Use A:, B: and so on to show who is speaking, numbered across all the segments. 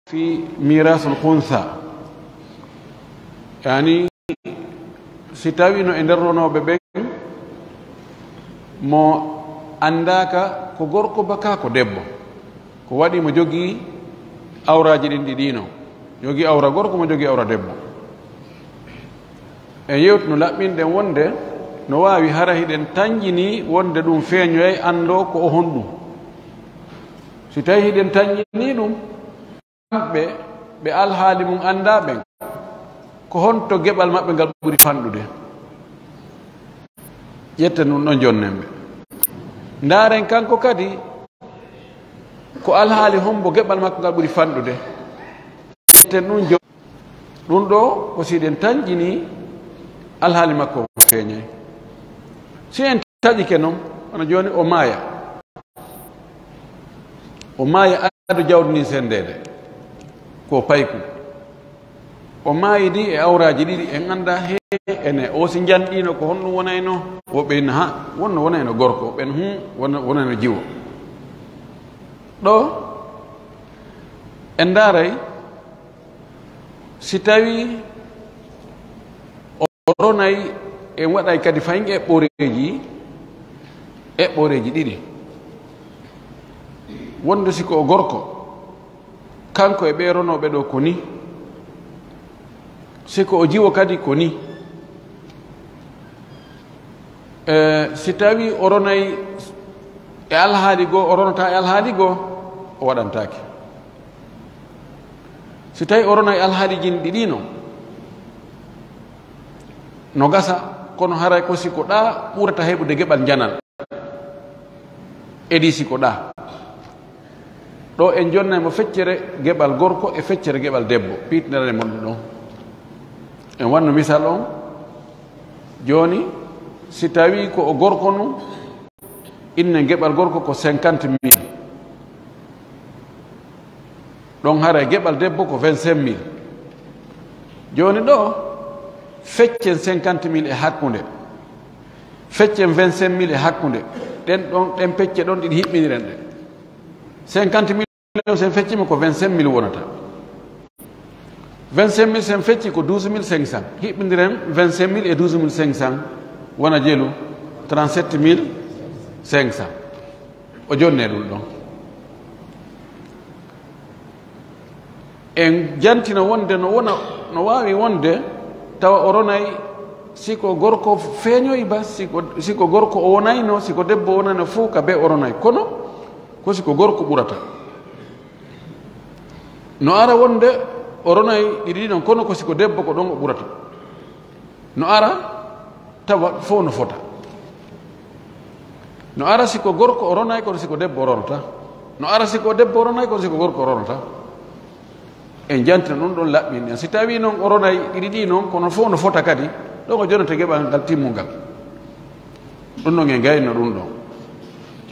A: في ميراث الخنثى يعني sitawino e nder ronoɓe ɓen mo andaka ko gorko baka ko debbo ko waɗi mo jogii awraji ɗin ɗiɗino jogii awra gorko mo jogii awra debbo e yewtu no laɓɓinɗen wonde no wawi hara hiɗen tanjini wonde ɗum feeñoyay ando ko o honɗum si tawi hiɗen tanjini ɗum kamɓe ɓe alhaali mum anda ɓen ko honto geɓal maɓɓe ngal ɓuri fanɗude ƴetten ɗum ɗon jonnen ɓe ndaren kanko kadi ko alhaali hombo geɓal makko ngal ɓuri fanɗude ƴetten ɗum ɗum ɗo ko siɗen tanƴini alhaali makko feeñay si en taƴike noon hono joni o maaya adu jawdi ndi sendede ko payku o maayi ɗi e awraji ɗiɗi en anda he ene o si janɗino ko honɗum wonayno woɓɓen ha wonno wonayno gorko ɓen wonayno jiwo ɗo en daaray si tawi o ronay en waɗay kadi fayin eɓɓoreji ɗiɗi wonde siko o gorko kanko e ɓe ronoɓe ɗo ko ni siko o jiwo kadi ko ni si tawi o ronay e alhaali goo o ronata e alhaali goo o waɗantake si tawi o ronay alhaalijin ɗiɗino no gasa kono haray ko siko ɗa ɓurata heɓude geɓal janal eɗi siko ɗa ɗo en jonnaymo feccere geɓal gorko e feccere geɓal debbo piitinirane monɗum ɗon en wanno misal on joni si tawi ko o gorko nu inne geɓal gorko ko 50 000 ɗon hara geɓal debbo ko 25 000 joni ɗo feccen 50 000 e hakkude feccen 25 000 e hakkude ɗen pecce ɗon ɗiɗi hiɓɓiniren ɗe 50 000 sen feccima ko 25 000 wonata 25 000 sen fecci ko 12 500 hiɓɓidiren 25 000 e 12 500 wona jeelu 37 500 o jonne ɗum ɗon en jantina wonde no wawi wonde tawa o ronay siko gorko feeñoyi ba siko gorko o wonayno siko debbo wonayno fof ka be o ronay kono ko siko gorko ɓurata no ara wonde o ronay ɗiɗi ɗon kono ko siko debbo ko ɗon o ɓurata no ara tawa fof no fota no ara siko gorko o ronay kono siko debbo o ronata no ara siko debbo o ronay kono siko gorko o ronata en jantina ɗum ɗon laɓɓin en si tawi noon o ronay ɗiɗi ɗi noon kono fof no fota kadi ɗon o jonata geɓal ngal timmungal ɗum ɗon e gayno ɗum ɗon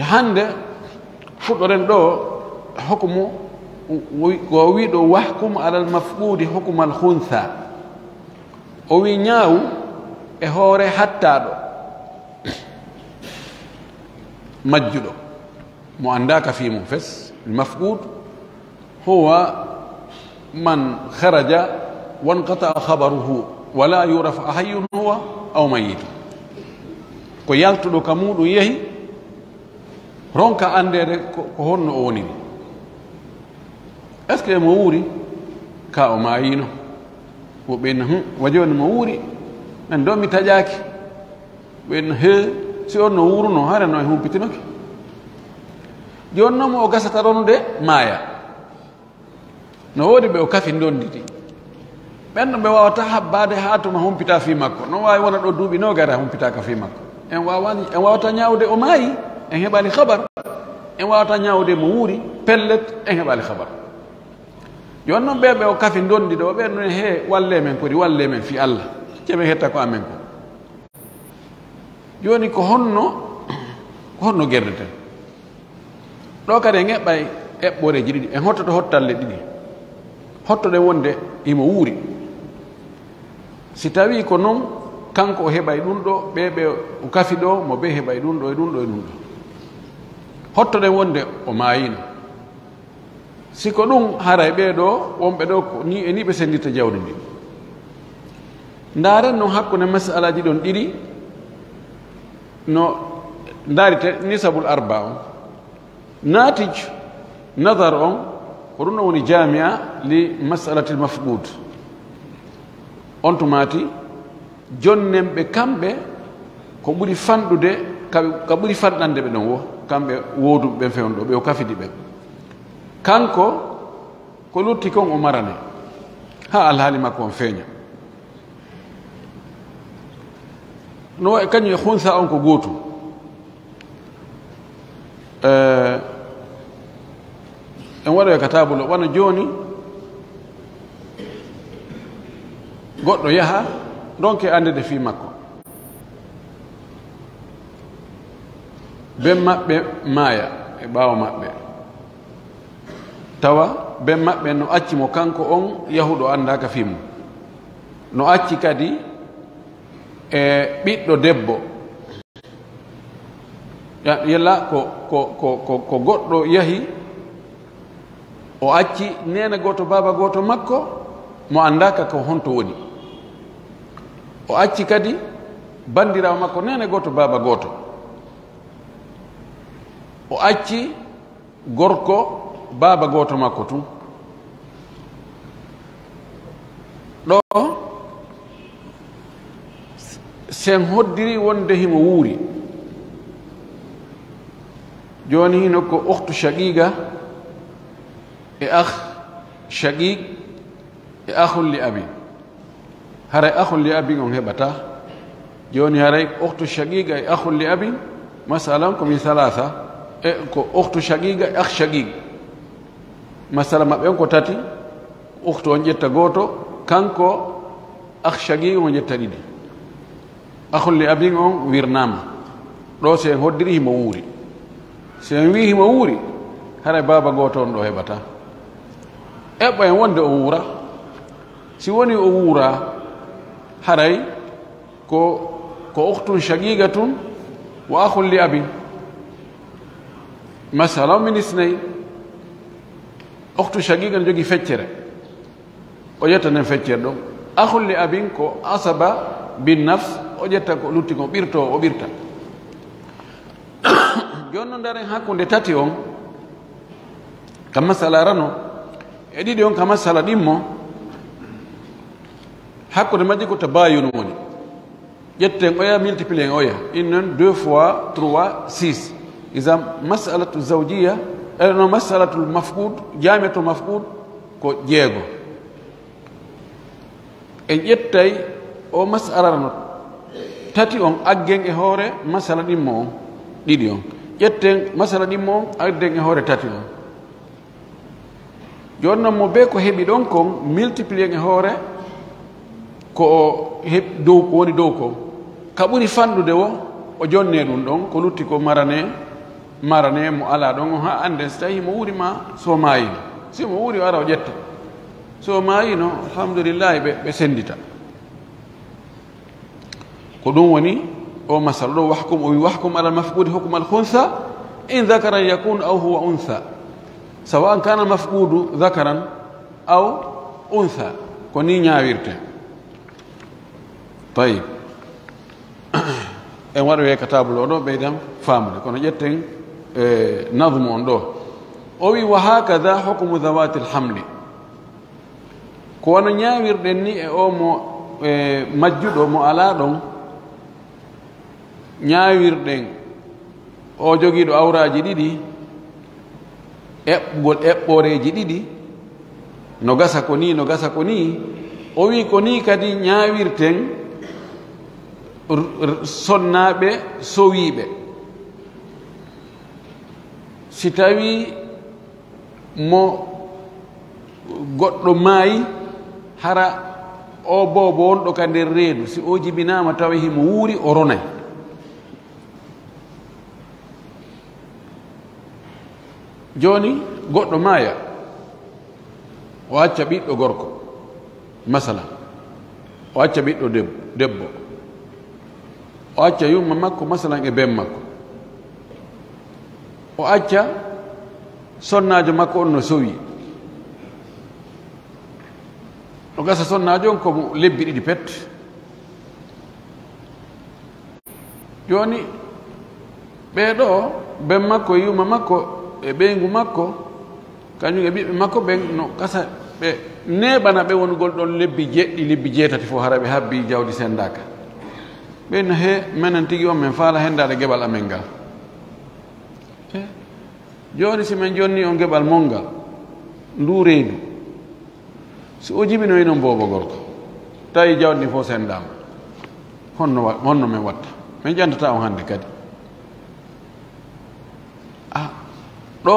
A: hande fuɗɗoren ɗo hokmu ko wi ɗo wahkum alal mafqudi hukmal huntha o wi ñaawu e hoore hattaɗo majjuɗo mo andaka fimum fes mafqud huwa man kharaja wanqata khabaruhu wala yuraf ahayyun huwa aw mayitu ko yaltuɗo ka muɗum yeehi ronka andede ko honno o woni ni est ce que mo wuuri ka o maayino woɓɓenno wa joni mo wuuri en ɗo mi taƴaki ɓenno he si on no wuruno hareno e humpitinoke joni noon mo o gasata ronude maaya no woodi ɓe o kafi ndonditi ɓenno ɓe wawata habbade ha tuma humpita fi makko no wawi wona ɗo duuɓi no gara humpitaka fi makko en wawata ñawde o maayi en heɓali habar en wawata ñawde mo wuuri pellet en heɓali habar joni noon ɓeɓe o kafi dondi ɗo ɓen ne he walle men kodi walle men fi allah ceɓe hetta ko amen ko joni ko honno guerdeten ɗo kadi en eɓɓay eɓɓoreji ɗiɗi en hottoto hottalle ɗiɗi hottoɗe wonde imo wuuri si tawi ko noon kanko o heɓay ɗum ɗo ɓeɓe o kafi ɗo mo ɓe heɓay ɗum ɗo e ɗum ɗo e ɗum ɗo hottoɗen wonde o maayino siko ɗum haray ɓeeɗo wonɓe ɗo ni e ni ɓe sendita jawdi ndi ndaren noon hakkunde masalaji ɗon ɗiɗi no daarite nisabul arba on natij nadar on ko ɗum ɗon woni jamia li masalatil mafqud on tumati jonnen ɓe kamɓe ko ɓuri fanɗude ka ɓuri fanɗande ɓe ɗon wo kamɓe wooduɓe ɓen fewn ɗo ɓe o kafidi ɓen kanko ko lutti kon o marane ha alhaali makko on feeña no kañum e hunsa on ko gootum en waɗo e ka tabulo wana jooni goɗɗo yaha donke andede fi makko ben maɓɓe maaya e ɓaawo maɓɓe tawa ben maɓɓe no acci mo kanko on yahuɗo andaka fimum no acci kadi e ɓiɗɗo debbo yella ko goɗɗo yahi o acci nene goto baba goto makko mo andaka ko honto woni o acci kadi bandirawo makko nene goto baba goto o acci gorko baba goto makko tun ɗo sen hoddiri wonde himo wuuri joni hino ko ukhtu shaqiqa e akh shaqiq e akhul li abi haray akhul li abi on heɓata joni haray ukhtu shaqiqa e akhul li abi masalan komin thalatha e ko ukhtu shaqiqa e akh shaqiq masala maɓɓe on ko tati ukhtu on ƴetta goto kanko akh shaqiq on ƴetta ɗiɗi akhul li abi on wirnama ɗo sen hoddiri himo wuuri sen wi himo wuuri haray baba goto on ɗo heɓata eɓɓa en wonde o wuura si woni o wuura haray ko ukhtun shaqiqatun wa akhun li abin masala min isnayi ukhtu shaqiqa ne jogii feccere o ƴetta nen feccere ɗon akhun li abin ko asaba bin nafs o ƴetta ko lutti ko ɓirto o ɓirta joni noon daren hakkunde tati on ka masala rano e ɗiɗi on ka masala ɗimmo hakkude majji ko tabayun woni ƴetten oya multiplier oya in noon 2 fois 3 6 isam masalatu zawjiya no masalatu mafqud jamiatu mafqud ko jeego en ƴettay o masala rano tati on aggen e hoore masala ɗimmo on ɗiɗi on ƴetten masala ɗimmo on aggen e hoore tati on joni noon mo be ko heɓi ɗon kon multiplier e hoore ko o heɓ dow ko woni dow ko ka ɓuri fanɗude o jonne ɗum ɗon ko lutti ko marane mo ala ɗon ha ande so tawi mo wuurima so mayino si mo wuuri o ara o ƴetta so mayino alhamdulillahi ɓe sendita ko ɗum woni o masala ɗo wahkum o wi wahkum ala mafqudi hukma al huntha in dhakaran yakun aw huwa untha sawa kana mafqudu dhakaran aw untha ko ni ñaawirte tayib en waɗoye ka table o ɗo ɓeydan famde kono ƴetten nadme on ɗo o wi wa hakada hukmu dhawati lhamli ko wono ñaawirɗen ni e o mo majjuɗo mo ala ɗon ñaawirɗen o jogiiɗo awraji ɗiɗi eɓgol eɓɓoreji ɗiɗi no gasa ko ni no gasa ko ni o wi ko ni kadi ñaawirten sonnaɓe sowiɓe si tawi mo goɗɗo maayi hara o bobo wonɗo ka nder reedu si o jibinama tawi himo wuuri o ronay joni goɗɗo maaya o acca ɓiɗɗo gorko masala o acca ɓiɗɗo debbo o acca yumma makko masalan e ben makko o acca sonnajo makko on no sowi o gasa sonnajo on ko lebbi ɗiɗi pet joni ɓeɗo ben makko yuma makko e ɓeygu makko kañum e ɓiɓɓe makko ɓen no gasa ɓe neɓana ɓe wongol ɗon lebbi jeɗɗi lebbi jeetati fof hara ɓe habbi jawdi sendaka ɓen no he menen tigui on min faala hendade gueɓal amen ngal joni si min jonni on gueɓal molngal ndu reedu so o jibinoyi noon boobo gorko tawi jawdi ndi fof sendama honno min watta min ƴantata on hannde kadi ɗo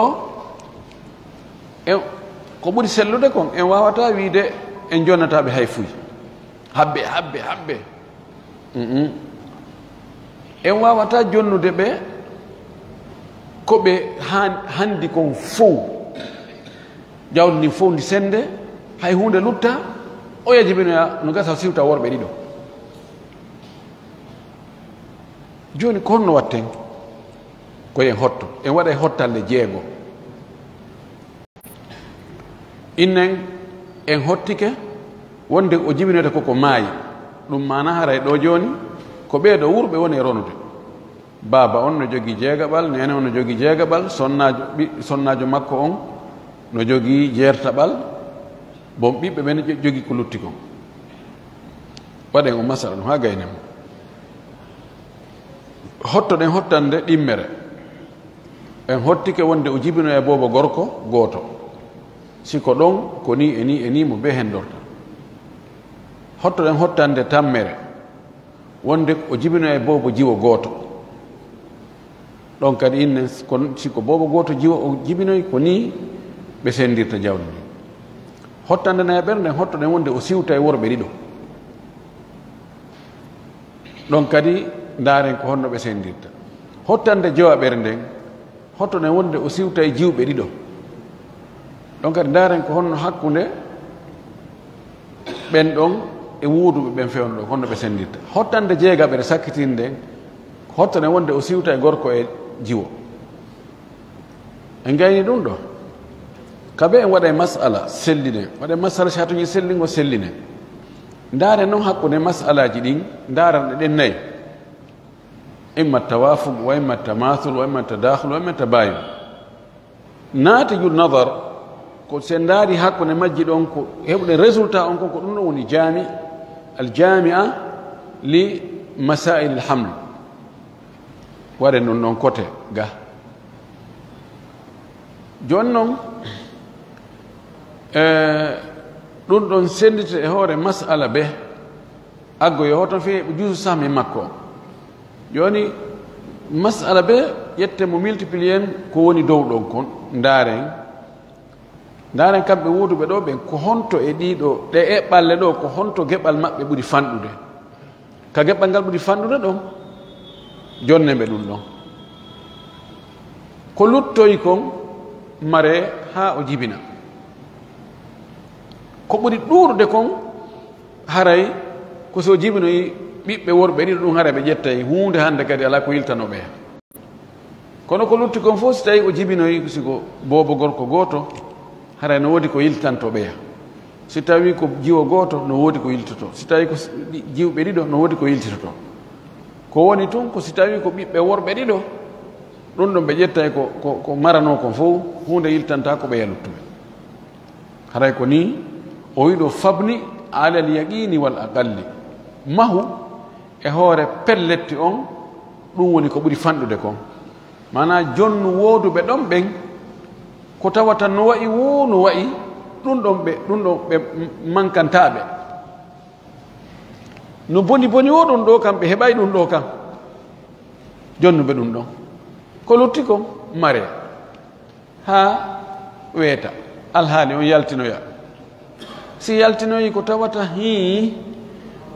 A: ko ɓuri sellude kon en wawata wiide en jonnataɓe hay fuy habbe en wawata jonnude ɓe ko ɓe handi kon fof jawdi ndi fof ndi sende hay hunde lutta o yajibinoya no gasa siwta worɓe ɗiɗo joni ko honno watten koyen hotto en waɗa hottalle jeego innen en hottike wonde o jibinoyta koko maayi ɗum mana haray ɗo joni ko ɓeeɗo wurɓe woni e ronude baaba on no jogii jeegaɓal nene on no jogii jeegaɓal sonnajo makko on no jogii jeertaɓal bon ɓiɓɓe ɓen jogii ko lutti kon waɗen o masala ɗum ha gaynemo hottoɗen hottande ɗimmere en hottike wonde o jibino e boobo gorko gooto siko ɗon ko ni e ni mo be hen dorta hottoɗen hottande tammere wonde o jibino e boobo jiwo gooto ɗon kadi inne siko boobo gooto jiwo o jibinoy ko ni ɓe sendirta jawdi ndi hottande nayi ɓerden hottoɗen wonde o siwta e worɓe ɗiɗo ɗon kadi ndaren ko honno ɓe sendirta hottande jowa ɓerden hottoɗen wonde o siwta e jiwɓe ɗiɗo ɗon kadi ndaren ko honno hakkude ɓen ɗon e wuuduɓe ɓen fewno ɗo honno ɓe sendirta hottande jeegaɓere sakkitinde hottoɗen wonde o siwta e gorko e jiwo en gayni ɗum ɗo kaɓe en waɗa e masala selline waɗa e masala si hatoji sellingo selline ndaare noon hakkude masalaji ɗin ndaranɗe ɗen nayyi imma tawafug wa imma tamathul wa imma tadakhul wa imma tabayun natiju nadar ko sen ndaari hakkude majji ɗon ko heɓude résultat on kon ko ɗum ɗon woni aljamia li masail alhaml waɗen ɗum ɗon côté ga joni noon ɗum ɗon sendita e hoore masala ɓe aggoyo hoton fe juusu sahmi makko joni masala ɓe ƴette mo multiplier ko woni dow ɗon kon ndaren kamɓe wuuduɓe ɗo ɓen ko honto e ɗiɗo ɗe eɓɓalle ɗo ko honto geɓal maɓɓe ɓuri fanɗude ka geɓɓal ngal ɓuri fanɗude ɗon jonneɓe ɗum ɗon ko luttoyi kon mare ha o jibina ko ɓuri ɗuurude kon haray ko so jibinoyi ɓiɓɓe worɓe ɗiɗo ɗum hara ɓe ƴettay hunde hande kadi ala ko yiltanoɓe hen kono ko lutti kon fof si tawi o jibinoyi siko boobo gorko gooto haray no woodi ko yiltanto ɓeya si tawi ko jiwo gooto no woodi ko yiltoto si tawi ko jiwɓe ɗiɗo no woodi ko yiltitoto ko woni tun ko si tawi ko ɓiɓɓe worɓe ɗiɗo ɗum ɗon ɓe ƴettay ko marano kon fof hunde yiltanta ko ɓeya luttuɓe haray ko ni o wiɗo fabni alal yaqini wal aqalli mahu e hoore pelletti on ɗum woni ko ɓuri fanɗude kon mana jonnu wooduɓe ɗon ɓen ko tawata no wayi wo no wayi ɗum ɗon ɓe mankantaɓe no boni o ɗum ɗo kam ɓe heɓay ɗum ɗo kam jonnuɓe ɗum ɗon ko lutti kon mare ha weeta alhaali on yaltinoya si yaltinoyi ko tawata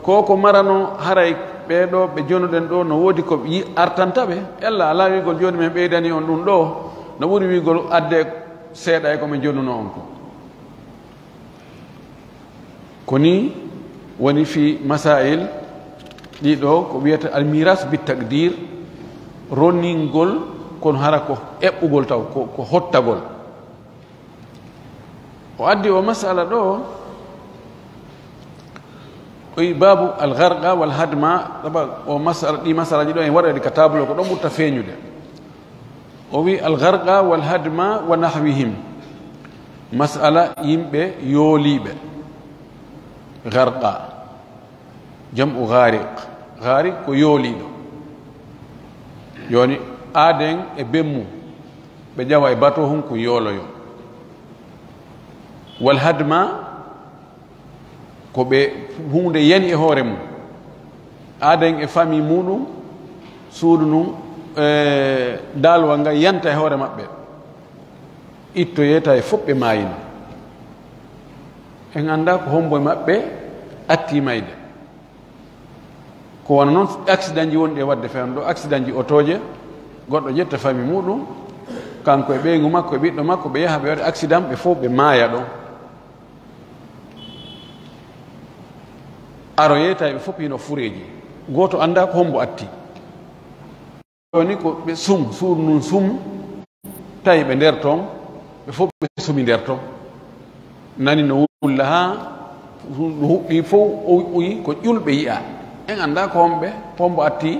A: ko marano haray ɓeɗo ɓe jonuɗen ɗo no woodi ko artantaɓe ella ala wigol joni min ɓeydani on ɗum ɗo no ɓuri wigol adde seeɗa e komin jonnuno on ko ni woni fi masail ɗiɗo ko wiyata almiras bi taqdir roningol kono hara ko eɓɓugol taw ko hottagol o addi o masala ɗo oyi babu algarqa wal hadma daba o masala ɗi masalaji ɗo en waɗade ka table ko ɗon ɓurta feeñude o wi algarqa wal hadma wa nahwihim masala yimɓe yooliɓe garqa jam'u gariq gariq ko yooliɗo yoni aaden e bemmu ɓe ƴawa e bateau hum ko yooloyo wal hadma ko ɓe hunde yani e hoore mum aaden e famille muɗum suudu num dalwa nga yanta e hoore maɓɓe ittoyeta e fof ɓe maayino en annda ko hombo e maɓɓe atti mayde ko wona noon accident ji woni ɗe wadde fewn ɗo accident ji otoje goɗɗo ƴetta famille muɗum kanko e ɓeygu makko e ɓiɗɗo makko ɓe yaha ɓe waɗa accident ɓe fof ɓe maaya ɗon aro yeyta ɓe fof hino fureji goto anda ko hombo atti oni ko ɓe suudu nun sum tawi ɓe nder toon ɓe fof ɓe sumi nder toon nani no wulla ha huɓɓi fof o uyi ko ƴulɓe yiya en anda ko hombo atti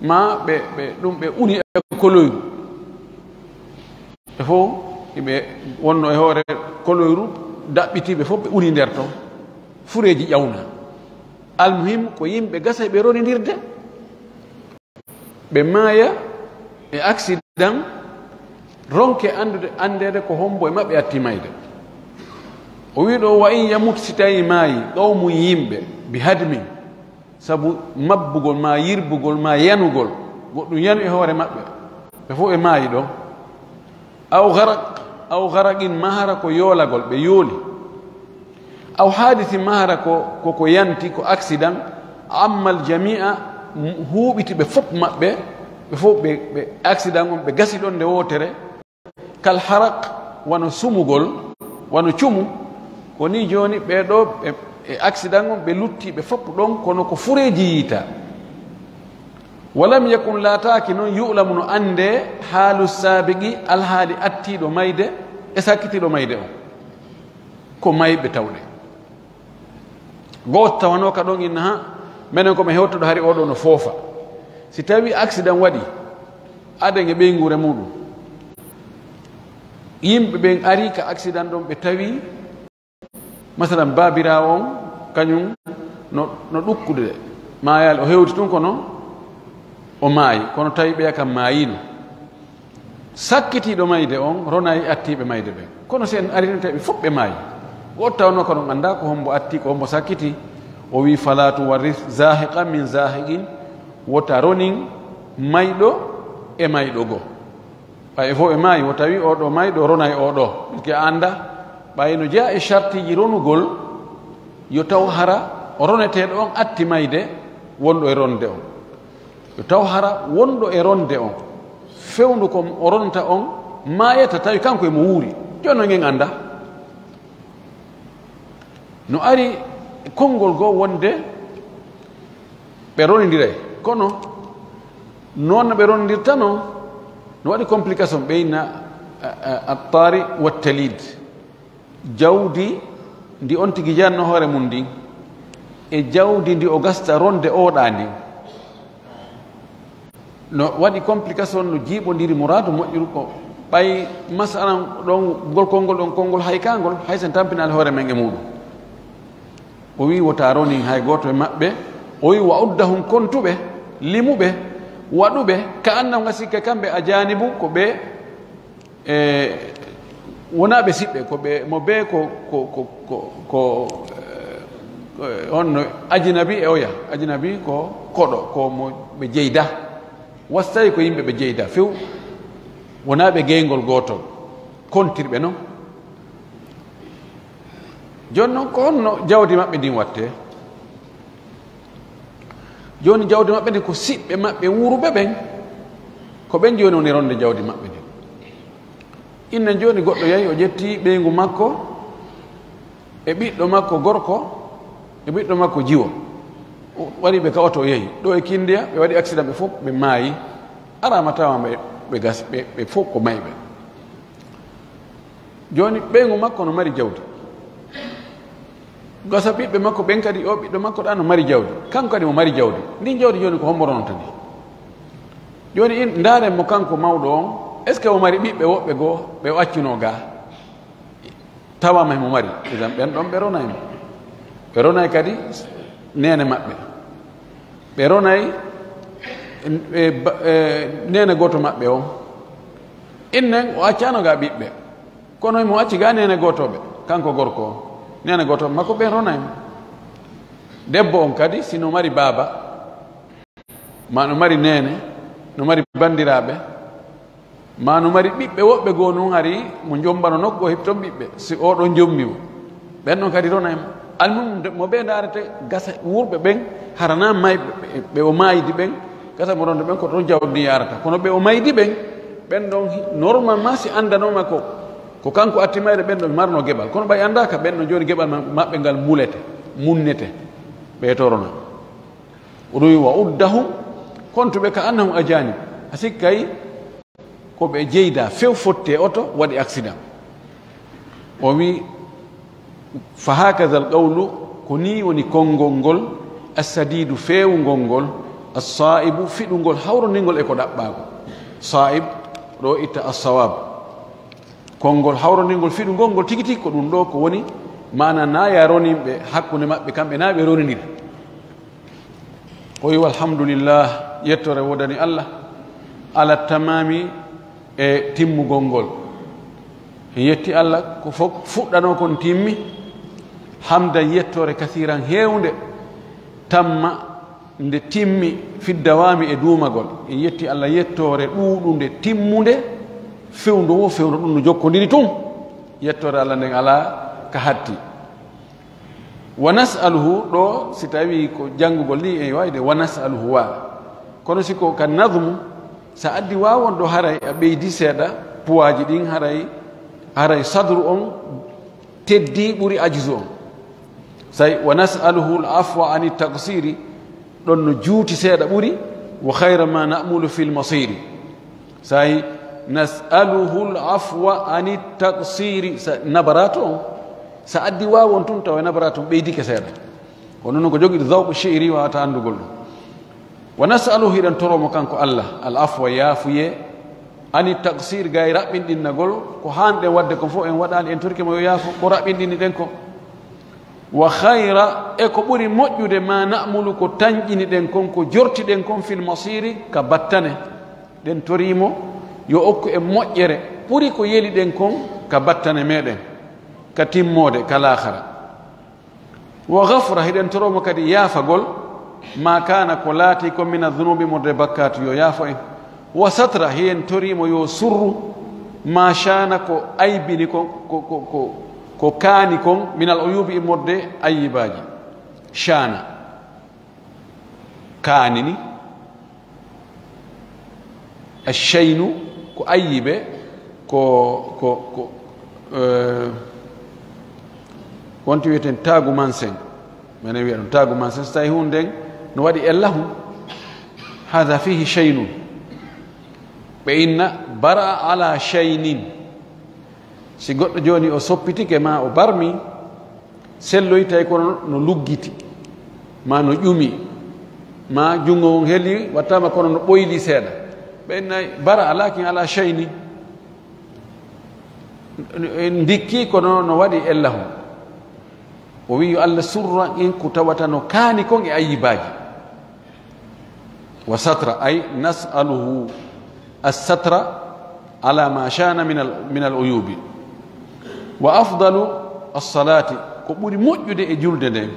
A: ma ɓe ɗum ɓe uni e koloyru ɓe fof ɓe wonno e hoore koloyru daɓɓitiɓe fof ɓe uni nder toon fureji ƴawna almuhim ko yimɓe gasa ɓe ronidirde ɓe maaya e accident ronke andede ko hombo e maɓɓe atti mayde o wi ɗo wa in yamut si tawi maayi qawmu yimɓe bi hadmin sabu mabbugol ma yirbugol ma yanugol goɗɗum yanu e hoore maɓɓe ɓe fof ɓe maayi ɗo aw garaqin mahara ko yoolagol ɓe yooli aw hadisi mahara ko yanti ko accident ammal jamia huuɓiti ɓe fof maɓɓe ɓe fof ɓe accident on ɓe gasi ɗon nde wotere kal haraq wano sumugol wano cumu ko ni joni ɓeɗo e accident on ɓe lutti ɓe fof ɗon kono ko fureji yiita walam yakun laataki noon yu'lamu no ande haalu sabiqi alhaali attiɗo mayde e sakkitiɗo mayde on ko mayɓe tawɗe goto tawano ka ɗon inna ha minen komi hewtoɗo hari oɗo no foofa si tawi accident waɗi aden e ɓeygure muɗum yimɓe ɓen ari ka accident ɗon ɓe tawi masalan babirawo on kañum no ɗukkude mayal o hewti tun kono o maayi kono tawi ɓeya kam maayino sakkitiɗo mayde on ronayi attiɓe mayde ɓen kono si en arini tawi fof ɓe maayi goto tawno ko ɗon anda ko hombo atti ko hombo sakkiti o wi fala tuwarris zahiqa min zahiqin wota ronin mayɗo e mayɗo goo ɓay fof ɓe maayi o tawi oɗo mayɗo rona e oɗo ke anda ɓay no jeeya e chartiji ronugol yo taw hara o roneteɗo on atti mayde wonɗo e ronde on yo taw hara wonɗo e ronde on fewndu ko o ronta on mayata tawi kanko emo wuuri joni no gen anda no ari konngol goo wonde ɓe ronodiray kono noon no ɓe ronidirta no waɗi complication ɓeyna attari wattalid jawdi ndi on tigi janno hoore mum ndin e jawdi ndi o gasta ronde oɗa ndin no waɗi complication no jiiɓodiri mouradu moƴƴuru ko ɓay masalan ɗon gol konngol ɗon konngol haykangol hay sen tampinali hoore men e muɗum o wi wota ronin hay goto e maɓɓe o wi wa uddahum kontuɓe limuɓe waɗuɓe ka annam ga sikke kamɓe a janibu ko ɓe wonaɓe siɓɓe ko ɓe mo be ko honno ajinabi e oya ajinabi ko koɗo ko mo ɓe jeyda wastayi ko yimɓe ɓe jeyda few wonaɓe geygol gotol kontirɓe noon joni noon ko honno jawdi maɓɓe ndin watte joni jawdi maɓɓe ndin ko siɓɓe maɓɓe wuruɓe ɓen ko ɓen joni woni ronde jawdi maɓɓe ndin inne joni goɗɗo yahi o ƴetti ɓeygu makko e ɓiɗɗo makko gorko e ɓiɗɗo makko jiwo waɗi ɓe kawata o yeehi ɗo e kindiya ɓe waɗi accident ɓe fof ɓe maayi arama tawa ɓe gas ɓe fof ko mayɓe joni ɓeygu makko no mari jawdi gasa ɓiɓɓe makko ɓen kadi o ɓiɗɗo makko ɗa no mari jawdi kanko kadi mo mari jawdi ndin jawdi joni ko homboronta ndi joni in ndaren mo kanko mawɗo on est ce que o mari ɓiɓɓe woɓɓe goo ɓe accino ga tawama mo mari esan ɓen ɗon ɓe ronaymo ɓe ronay kadi nene maɓɓe ɓe ronay nene goto maɓɓe on innen o accano ga ɓiɓɓe kono mo acci ga nene gotoɓe kanko gorko o nene gotoɓe makko ɓen ronaymo debbo on kadi sino mari baaba ma no mari nene no mari bandiraɓe ma no mari ɓiɓɓe woɓɓe goo noon ari mo jombano nokku o hepton ɓiɓɓe si oɗon jommimo ɓen ɗon kadi ronaymo almum mo ɓe darete gasa wurɓe ɓen harana may ɓe o mayidi ɓen gasa mo ronde ɓen ko toon jawdi yarata kono ɓe o maydi ɓen ɓen ɗon normalement si andanoma ko kanko attimayde ɓen ɗo marno geɓal kono ɓay andaka ɓen ɗo joni geɓal maɓɓe ngal mulete munnete ɓe torona oɗum wi wa uddahum kontuɓe ka annahum ajani a sikkay ko ɓe jeyda few fotte oto waɗi accident o wi fa hakaza al qawlu ko ni woni konngol ngol assadidu feewugol ngol assaibu fiɗugol hawroningol e ko ɗaɓɓago saib ɗo itta assawab konngol hawroningol fiɗugol ngol tigi tigi ko ɗum ɗo ko woni mana na ya ronimɓe hakkude maɓɓe kamɓe na ɓe roniniri o wi alhamdulillah yettore wodani allah ala tamami e timmugol ngol en yetti allah ko fof fuɗɗano kon timmi hamdan yettore kasiran hewnde tamma nde timmi fiddawami e duumagol en yetti allah yettore ɗuuɗunde timmude fewndu wo fewndu ɗum no jokkodiri tun yettore allah nden ala ka hatti wa nasaluhu ɗo si tawi ko janngugol ni en wayde wa nasaluhu wa kono siko ka nadmu sa addi wawon ɗo haray a ɓeydi seeɗa puwaji ɗin haray sadru on teddi ɓuri ajisu on say wa nasaluhu l afwa ani taksiri ɗon no juuti seeɗa ɓuri wa hayra ma namulu fi lmasiri say nasaluhu l afwa ani taksiri sa nabarato on sa addi wawon tun tawa nabarato ɓeydike seeɗa kono noon ko jogiɗo zawqu cheri wawata andugol ɗum wa nasaluhu hiɗen toromo kanko allah al afwa yaafuye ani taksir gay raɓɓinɗinnagol ko hanɗen wadde ko fof en waɗani en torki mo yo yaafo ko raɓɓinɗinni ɗen ko wa hayra e ko ɓuri moƴƴude ma namulu ko tañƴini ɗen kon ko jortiɗen kon fil masiri ka battane ɗen torimo yo okku e moƴƴere ɓuri ko yeli ɗen kon ka battane meɗen ka timmode ka lahara wa gafra hiɗen toromo kadi yaafagol ma kana ko laati ko min adunubi modde bakkatu yo yaafo en wa satra hiyen torimo yo surru ma shana ko aybini ko kaani kon min al uyubi modde ayibaji shana kaanini ashaynu ko ayibe ko wonti wiyeten taagu mansen minen wiya ɗum taagu mansen so tawi hunde nden no waɗi ellahu hada fihi shaynun ɓe inna bara ala shaynin si goɗɗo joni o soppitike ma o barmi selloyi tawi kono no luggiti ma no ƴumi ma jungo on heeli wattama kono no ɓoyli seeɗa ɓe innayi bara alakin ala shayni ndikki kono no waɗi ellahu o wi yo allah surra en ko tawata no kaani kon e ayibaji wa satra ay nasaluhu assatra ala ma shana min al uyubi wa afdalu alsalati ko ɓuri moƴƴude e julde nden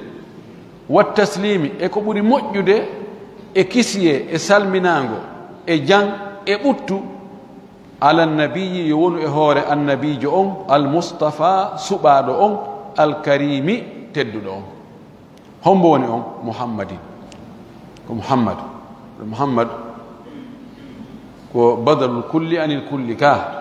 A: wa taslimi e ko ɓuri moƴƴude e kisye e salminago e jang e ɓuttu ala nabiyi yo wonu e hoore annabijo on almustafa suɓaɗo on alkarimi tedduɗo on hombo woni on muhammadin ko muhammad ko badalul kulli anil kulli ka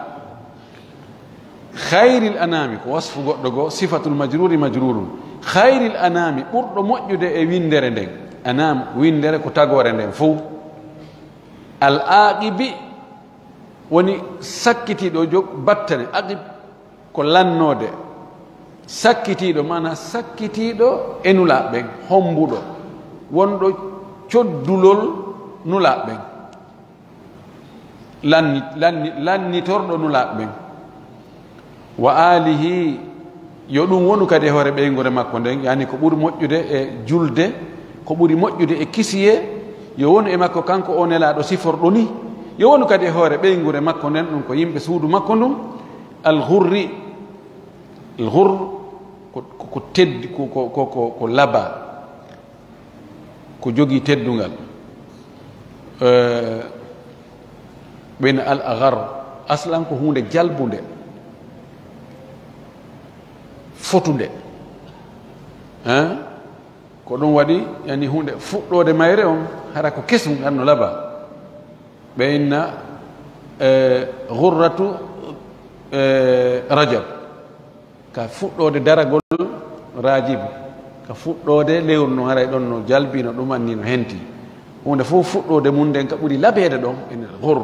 A: hayril anami ko wasfu goɗɗo goo sifatul majruri majrurun hayril anami ɓurɗo moƴƴude e windere nden anam windere ko tagore nden fo al aqibi woni sakkitiɗo jog battane aqib ko lannode sakkitiiɗo mana sakkitiiɗo e nulaaɓe ɓen hombuɗo wonɗo coddulol nulaaɓe ɓen lannitorɗo nulaaɓe ɓen wa alihi yo ɗum wonu kadi e hoore ɓeygore makko nden yani ko ɓuri moƴƴude e julde ko ɓuri moƴƴude e kisiye yo wonu e makko kanko o nelaaɗo siforɗo ni yo wonu kadi e hoore ɓeygure makko nden ɗum ko yimɓe suudu makko ndum alghurri alghur ko teddi ko laba ko jogii teddungal ɓeyna al agar aslan ko hunde jalbunde fotunde ko ɗum waɗi yani hunde fuɗɗode mayre on hara ko kesum anno laba ɓeyna gurratu rajab ka fuɗɗode daragol rajibu ka fuɗɗode lewru no haray ɗon no jalbi no ɗum anni no henti hunde fof fuɗɗode mum nden ka ɓuri labeede ɗon ene gur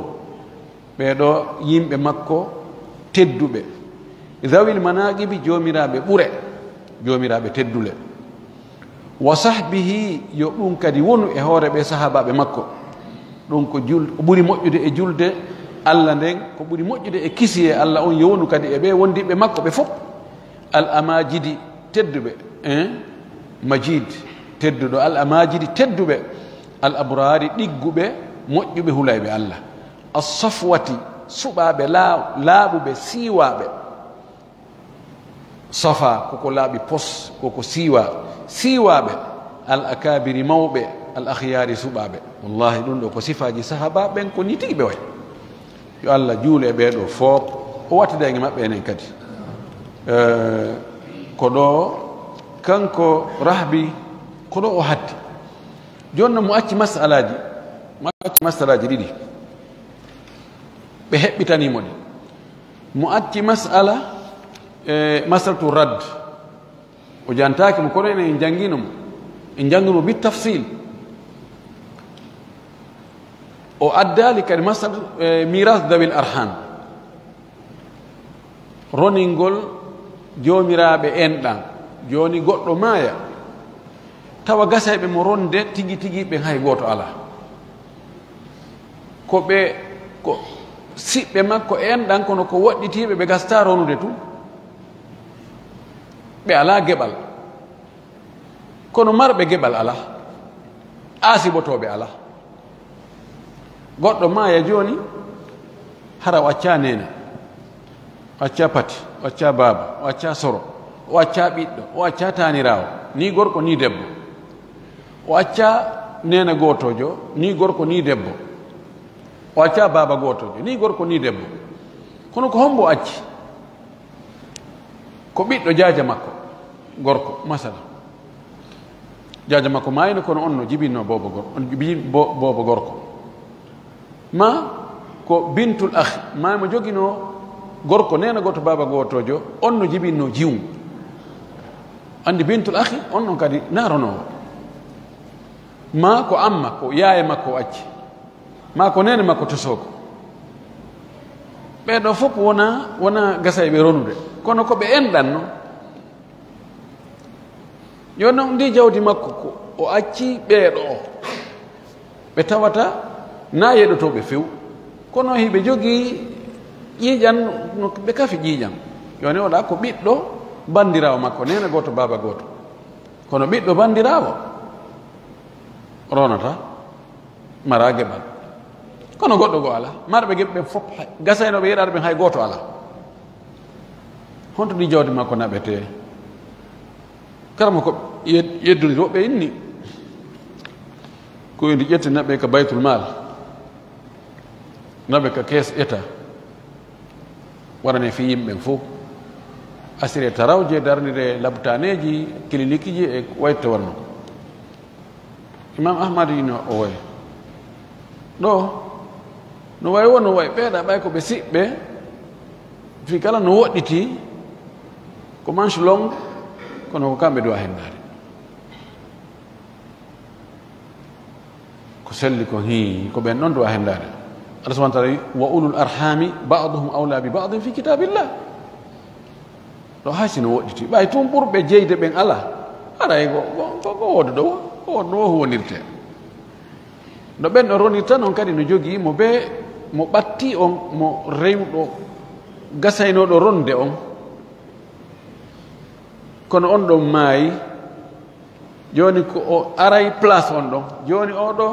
A: ɓeeɗo yimɓe makko tedduɓe zawil manaqibi jomiraɓe ɓure jomiraɓe teddule wa sahbihi yo ɗum kadi wonu e hoore ɓe sahabaɓe makko ɗum ko ɓuri moƴƴude e julde Allah nden ko ɓuri moƴƴude e kisi e Allah on yo wonu kadi e ɓe wondiɓe makko ɓe fof al amajidi tedduɓe majid tedduɗo al amajidi tedduɓe al abrari ɗigguɓe moƴƴuɓe hulayɓe Allah as-safwati suɓaɓe laaɓuɓe siiwaɓe safa koko laaɓi pos koko siiwaɓe al akabiri mawɓe al akhyari suɓaɓe wallahi ɗum ɗo ko sifaji sahaba ɓen ko ni tigi ɓe way yo Allah juule e ɓeeɗo fof o wattidage maɓɓe enen kadi ko ɗo kanko rahbi ko ɗo o haddi joni noon mo acci masalaji ɗiɗi ɓe heɓɓitanimo ɗi mo acci masala masalatu rad o jantaki mo kono enen en jangguinomo en jangguimo bi tafsil o addali kadi masalatu miras dawil arham roningol jomiraɓe enɗan joni goɗɗo maaya tawa gasayɓe mo ronde tigi tigi ɓe hay goto ala ko siɓɓe makko enɗan kono ko waɗɗitiɓe ɓe gasta ronude tu ɓe ala geɓal kono marɓe geɓal ala asibotoɓe ala goɗɗo maaya joni hara o acca nena o acca pati o acca baaba o acca soro o acca ɓiɗɗo o acca tanirawo ni gorko ni debbo o acca nena gotojo ni gorko ni debbo o acca baaba gotojo ni gorko ni debbo kono ko hombo acci ko ɓiɗɗo jaaja makko gorko masala jaaja makko mayino kono on no jibinno bobo gorko ma ko bintul akhi ma mo jogino gorko nena goto baba gotojo on no jibinno jiwu andi bintul akhi on non kadi naronowo ma ko amma ko yaye makko acci ma ko nene makko tosoko ɓeɗo fof wona gasayɓe ronude kono ko ɓe enɗanno yo noon ndi jawdi makko ko o acci ɓeeɗo o ɓe tawata na yeɗotoɓe few kono hiɓe jogii ƴiiƴan no ɓe kafi ƴiiƴan yoni oɗa ko ɓiɗɗo bandirawo makko nena goto baba goto kono ɓiɗɗo bandirawo ronata mara geɓal kono goɗɗo go ala marɓe geɓe ɓen fof gasaynoɓe yeɗaɗo ɓen hay goto ala honto ɗi jawdi makko naɓete karama ko yeddudi woɓɓe inni ko ndi ƴetti naɓe ka baytul mal naɓe ka kees état waɗane fi yimɓe fof asire tarawje darnire labtaneji clinique ji e wayto warno imam ahmad yino o way ɗo no way wo no way ɓeeɗa ɓay ko ɓe siɓɓe fi kala no woɗɗiti ko manche long kono ko kamɓe duwa hennade ko selli ko ko ɓen ɗon duwa hennade Allah subhanahu wa ta'ala wa ulul arhami ba'duhum awla bi ba'din fi kitabillah ɗo hasino woɗɗiti ɓay tun ɓurɓe jeyde ɓen ala aray ko wodo ɗo ko wonno wo wonirte no ɓen ɗo ronirta noon kadi no jogii mo be mo ɓatti on mo rewɗo gasaynoɗo ronde on kono on ɗon maayi joni ko o aray place on ɗon joni oɗo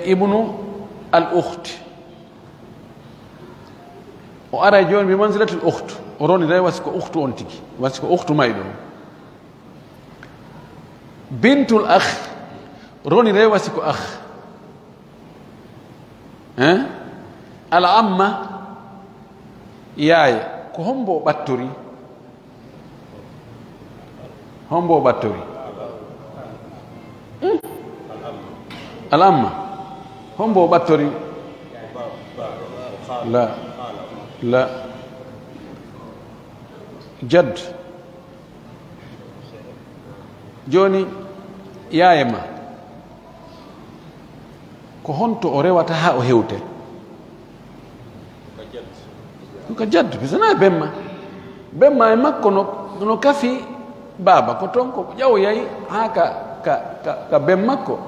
A: ibnu al ukhti o aray joni bi manzilatul ukhtu o ronira wasi ko ukhtu on tigi wasi ko ukhtu mayɗo bintul akh ronira wasi ko akh ala amma yaaya ko hombo o ɓattori hombo o ɓattori ala amma hombo o ɓattori la jadd joni yaaya ma ko honto o rewata ha o hewte ko jadd pisana bemma e makko no kafi baba ko toon ko ƴawoyay ha ka bem makko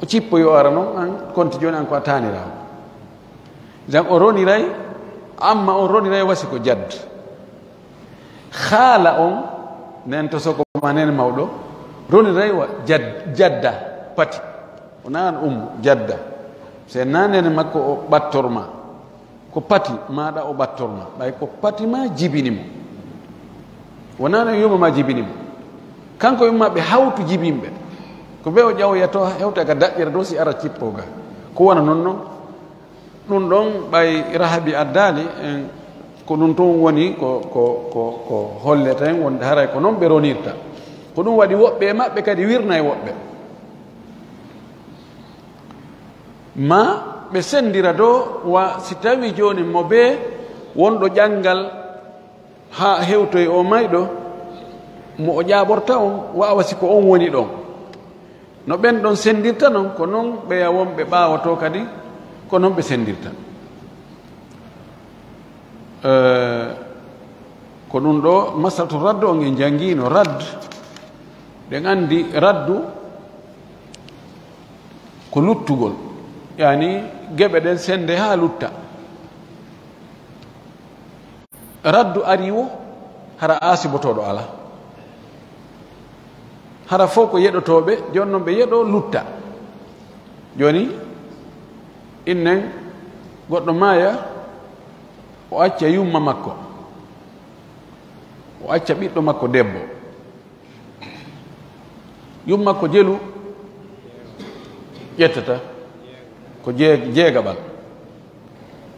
A: o cippo yo ara noon an konti joni an ko a tanirawo jan o roniray amma on roniray wasi ko jadd haala on nen to soko ma nene mawɗo roniray wa jadda pati o nan jadda se nanene makko o ɓattorma ko pati maɗa o ɓattorma ɓay ko pati ma jibinimo wonano yuma ma jibinimo kanko yumma ɓe hawtu jibinɓe ko ɓe o ƴawoyato hewta ka daƴƴere dow si ara cippoga ko wona noon noon ɗum ɗon ɓay rahabi addali en ko ɗum toon woni ko holleta en wonde haray ko noon ɓe ronirta ko ɗum waɗi woɓɓe e maɓɓe kadi wirna e woɓɓe ma ɓe sendira dow wa si tawi joni mo be wonɗo ƴangal ha hewtoye o mayɗo mo o ƴaɓorta on wawa siko on woni ɗon no ɓen ɗon sendirta noon ko noon ɓeya wonɓe ɓawato kadi ko noon ɓe sendirta ko ɗum ɗo masalatu raddu on en jangino radd ɗen andi raddu ko luttugol yani geɓe ɗen sende ha lutta raddu ari wo hara asibotoɗo ala hara fof ko yeɗotoɓe joni noon ɓe yeɗo lutta joni innen goɗɗo maaya o acca yumma makko o acca ɓiɗɗo makko debbo yumma ko jelu ƴettata ko jeegaɓal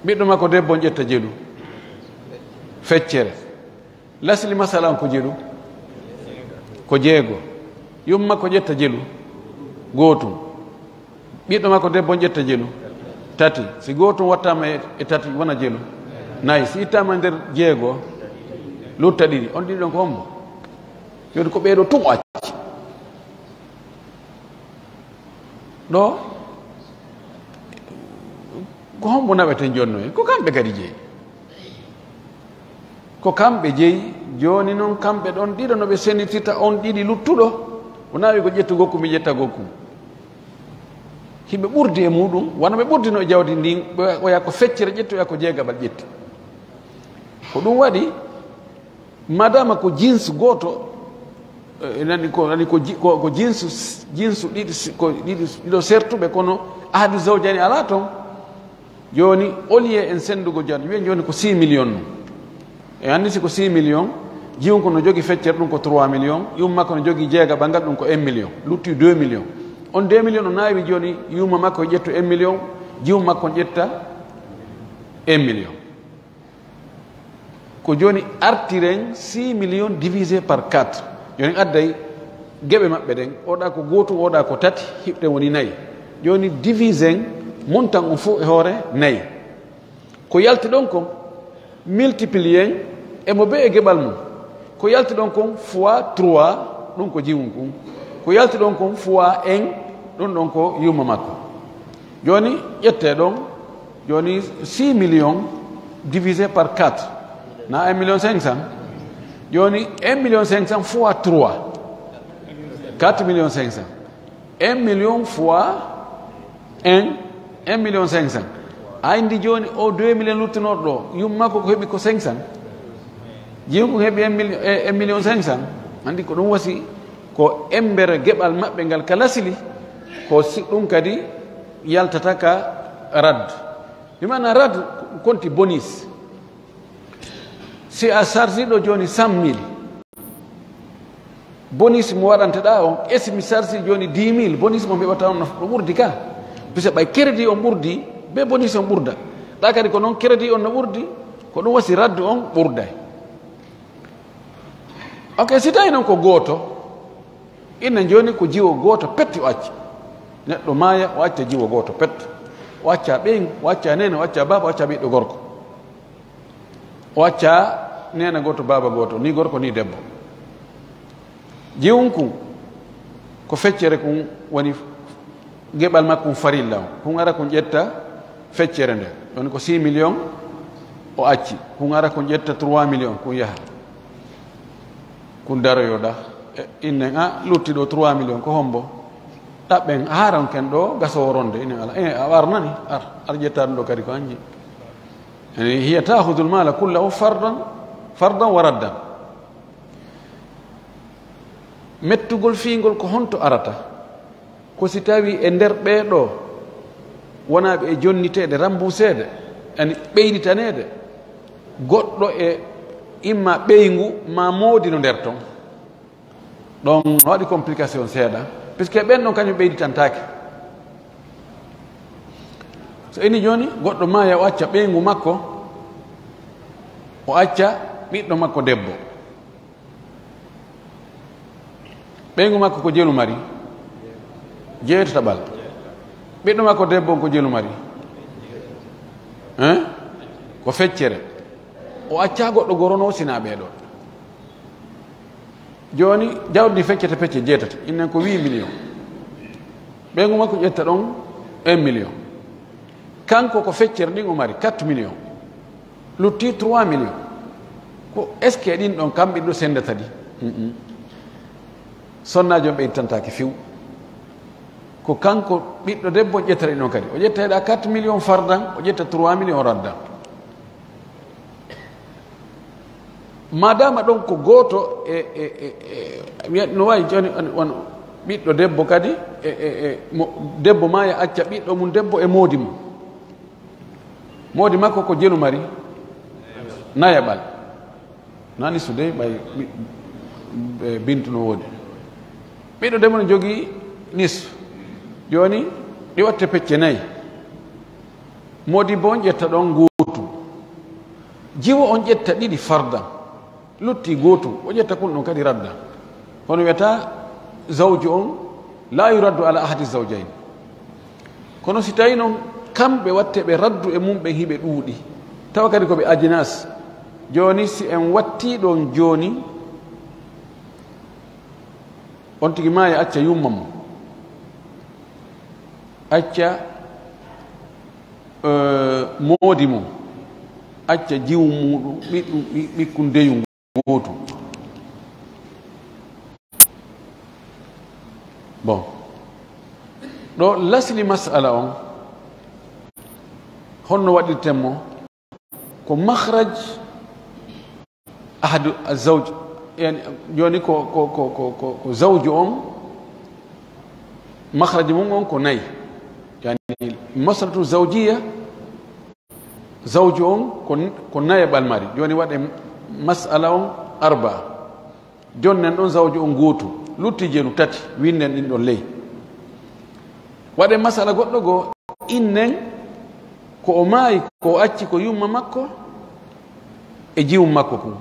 A: ɓiɗɗo makko debbo ƴetta jelu feccere lasli masalan ko jelu ko jeego yumma ko ƴetta jelu gootum ɓiɗɗo makko debbo ƴetta jelu tati si gootum wattama e tati wona jelu nayi si ittama nder jeego lutta ɗiɗi on ɗiɗi ɗon ko hombo joni ko ɓeeɗo tum o acci ɗo ko hombo naɓeten jonno en ko kamɓe kadi jeeyi ko kamɓe jeeyi joni noon kamɓe ɗon ɗiɗo no ɓe senditirta on ɗiɗi luttuɗo o nawi ko ƴettu gokku mi ƴetta gokku himɓe ɓurdi e muɗum wona ɓe ɓurdino e jawdi ndin oya ko feccere ƴettoya ko jeegaɓal ƴetti ko ɗum waɗi madama ko jinse goto nani ko jinse ɗiɗo sertuɓe kono ahadu zawjani ala toon joni olie en sendugo jan wiyen joni ko 6 millions no e anndi si ko 6 millions jiwon ko no jogi feccere ɗum ko 3 millions yumma makko no jogi jeegaɓal ngal ɗum ko 1 million lutti 2 millions on 2 millions no nawi joni yumma makko ƴetto 1 million jiwum makko ƴetta 1 million ko joni artiren 6 millions divisé par 4 joni adday geɓe maɓɓe ɗen oɗa ko gotum oɗa ko tati hiɓɗe woni nayyi joni divisen montan on fof e hoore nayyi ko yalti ɗon kon multiplien emo be e geɓal mum ko yalti ɗon kon fois 3 ɗum ko jiwum kum ko yalti ɗon kon fois 1 ɗum ɗon ko yumma makko joni ƴette ɗon joni 6 millions divisé par 4 na 1 million 500 joni 1 million 500 fois 3 4 million 500 1 million fois 1 million 500 andi joni o 2 million luttunoɗo ɗo yummako ko heɓi ko 500 jiyum ko heɓi 1 million 500 andi ko ɗum wasi ko embere geɓal maɓɓe ngal kala sili ko ɗum kadi yaltata ka rad ɗumana rad konti bonus si a chargi ɗo joni 100 000 bonus mo waɗanteɗa on esi mi chargi joni 10 000 bonus mo heɓata on ɗo ɓurdi ka puisque ɓay crédit on ɓurdi be bonus on ɓurda ɗa kadi ko noon crédit on no ɓurdi ko ɗum wasi raddu on ɓurday ok si tawi noon ko gooto inna joni ko jiwo gooto petti o acca neɗɗo maaya o acca jiwo gooto petto o acca ɓeygu o acca nene o acca baba o acca ɓiɗɗo gorko o acca nena gooto baba gooto ni gorko ni debbo jiwunku ko feccere kum woni geɓal makkum farilla o kum ara ko ƴetta feccere nde ɗon ko 6 millions o acci kum ara ko ƴetta 3 millions kum yaha kum daroyoɗa innen a luttiɗo 3 millions ko hombo ɗaɓɓen haran ken ɗo gasowo ronde inen ala a warnani ar ƴetta ɗum ɗo kadi ko anji yani hiya tahudul mala kullahu fardan wa raddan mettugol fiingol ko honto arata ko si tawi e nder ɓeeɗo wonaɓe e jonniteede rambuseede ani ɓeyditanede goɗɗo e imma ɓeygu ma moodi no nder ton ɗon no waɗi complication seeɗa puisque ɓen ɗon kañum ɓeyditantake so ini joni goɗɗo maya o acca ɓeygu makko o acca ɓiɗɗo makko debbo ɓeygu makko ko jelu mari jeetataɓal ɓiɗɗo makko debbo ko jelu mari ko feccere o acca goɗɗo gorono sina ɓeeɗo joni jawdi feccete pecce jeetati innen ko 8 millions ɓeygu makko ƴetta ɗon 1 million kanko ko feccere ɗin o mari 4 millions lutti 3 millions ko est ce que ɗin ɗon kamɓe ɗo sendata ɗi sonnaji on ɓeyditantaki few ko kanko ɓiɗɗo debbo ƴettata ɗin ɗon kadi o ƴettaɗa 4 millions fardan o ƴetta 3 millions o raddan madama ɗon ko gooto no wawi joni on ɓiɗɗo debbo kadi debbo ma ya acca ɓiɗɗo mum debbo e moodi mum moodi makko ko jelu mari nayaɓal nani so dey ɓay bintu no woodi ɓiɗɗo debbo no jogii nis joni ɗi watte pecce nayyi moodi bo on ƴetta ɗon gootu jiwo on ƴetta ɗiɗi fardan lutti gootu o ƴetta kun ɗum kadi radda kono wiyata zawju on la yuraddu ala ahadi zawjayn kono si tawi noon kamɓe watte ɓe raddu e mum ɓe hiɓe ɗuuɗi tawa kadi koɓe ajinas joni si en watti ɗon joni on tigi maya acca yumma mum acca moodi mum acca jiwu muɗum ɓikkun deyu gootu bon ɗo lasli masala on honno waɗirtenmo ko mahraj ahadu azawj yani joni ko zawju on mahraji mum on ko nayi yani maslatu zawjiya zawju on ko nayaɓal mari joni waɗe masala on arba jonnen ɗon zawju on gootu lutti jeenu tati winden ɗin ɗon ley waɗe masala goɗɗo goo innen ko o maayi ko o acci ko yumma makko e jiwum makko kum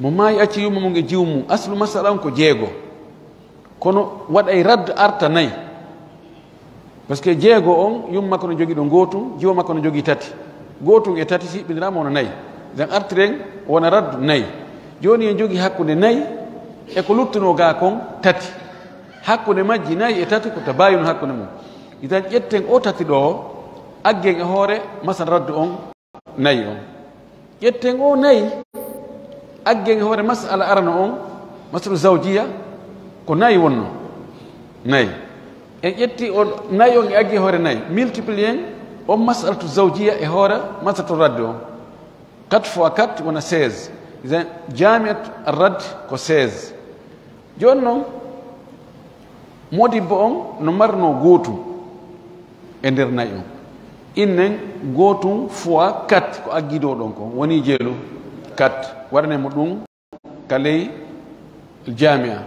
A: mo maayi acci yumma mum e jiwum mum aslu masala on ko jeego kono waɗay radd arta nayi par ce que jeego on yumma makko no jogii ɗo gootum jiwo makko no jogii tati gootum e tati siɓɓinirama wono nayi den artiren wona raddu nayi joni en jogii hakkude nayi e ko luttuno ga kon tati hakkude majji nayi e tati ko tabayun hakkude mum itan ƴetten o tati ɗo aggen e hoore masal raddu on nayi on ƴetten o nayi aggen hoore masala arana on masalu zawjiya ko nayi wonno nayi en ƴetti o nayi on e agge hoore nayi multiplier on masalatu zawjiya e hoore masalatu radde on 4 fois 4 wona 16 idan jamiat radde ko 16 joni noon modibbo on no marno gootum e nder nayi on innen gootum fois 4 ko aggido ɗon ko woni jeelu 4 waɗanemo ɗum ka ley jamia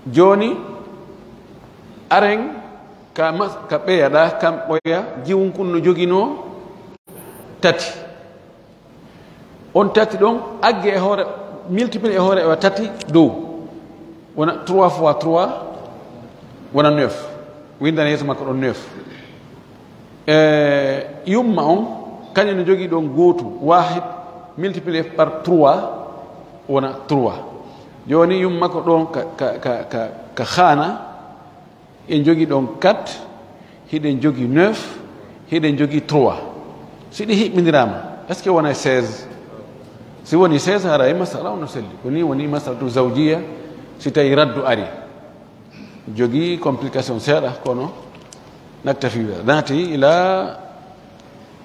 A: joni aren ka ɓeyaɗa kam ɓoya jiwum kun no jogino tati on tati ɗon agge e hoore multiplié e hoore ewa tati dow wona 3 fois 3 wona 9 windana yeeso makko ɗon 9 yumma on kañum no jogii ɗon gootu wahid multiplié par 3 wona 3 joni yumma ko ɗon ka khana en jogii ɗon 4 hiɗen jogii 9 hiɗen jogii 3 si ɗi hiɓɓindirama est ce que wona 16 si woni 16 hara e masala ono selli ko ni woni masalatu zawjiya si tawi raddu ari jogii complication seeɗa kono naktafi naati ila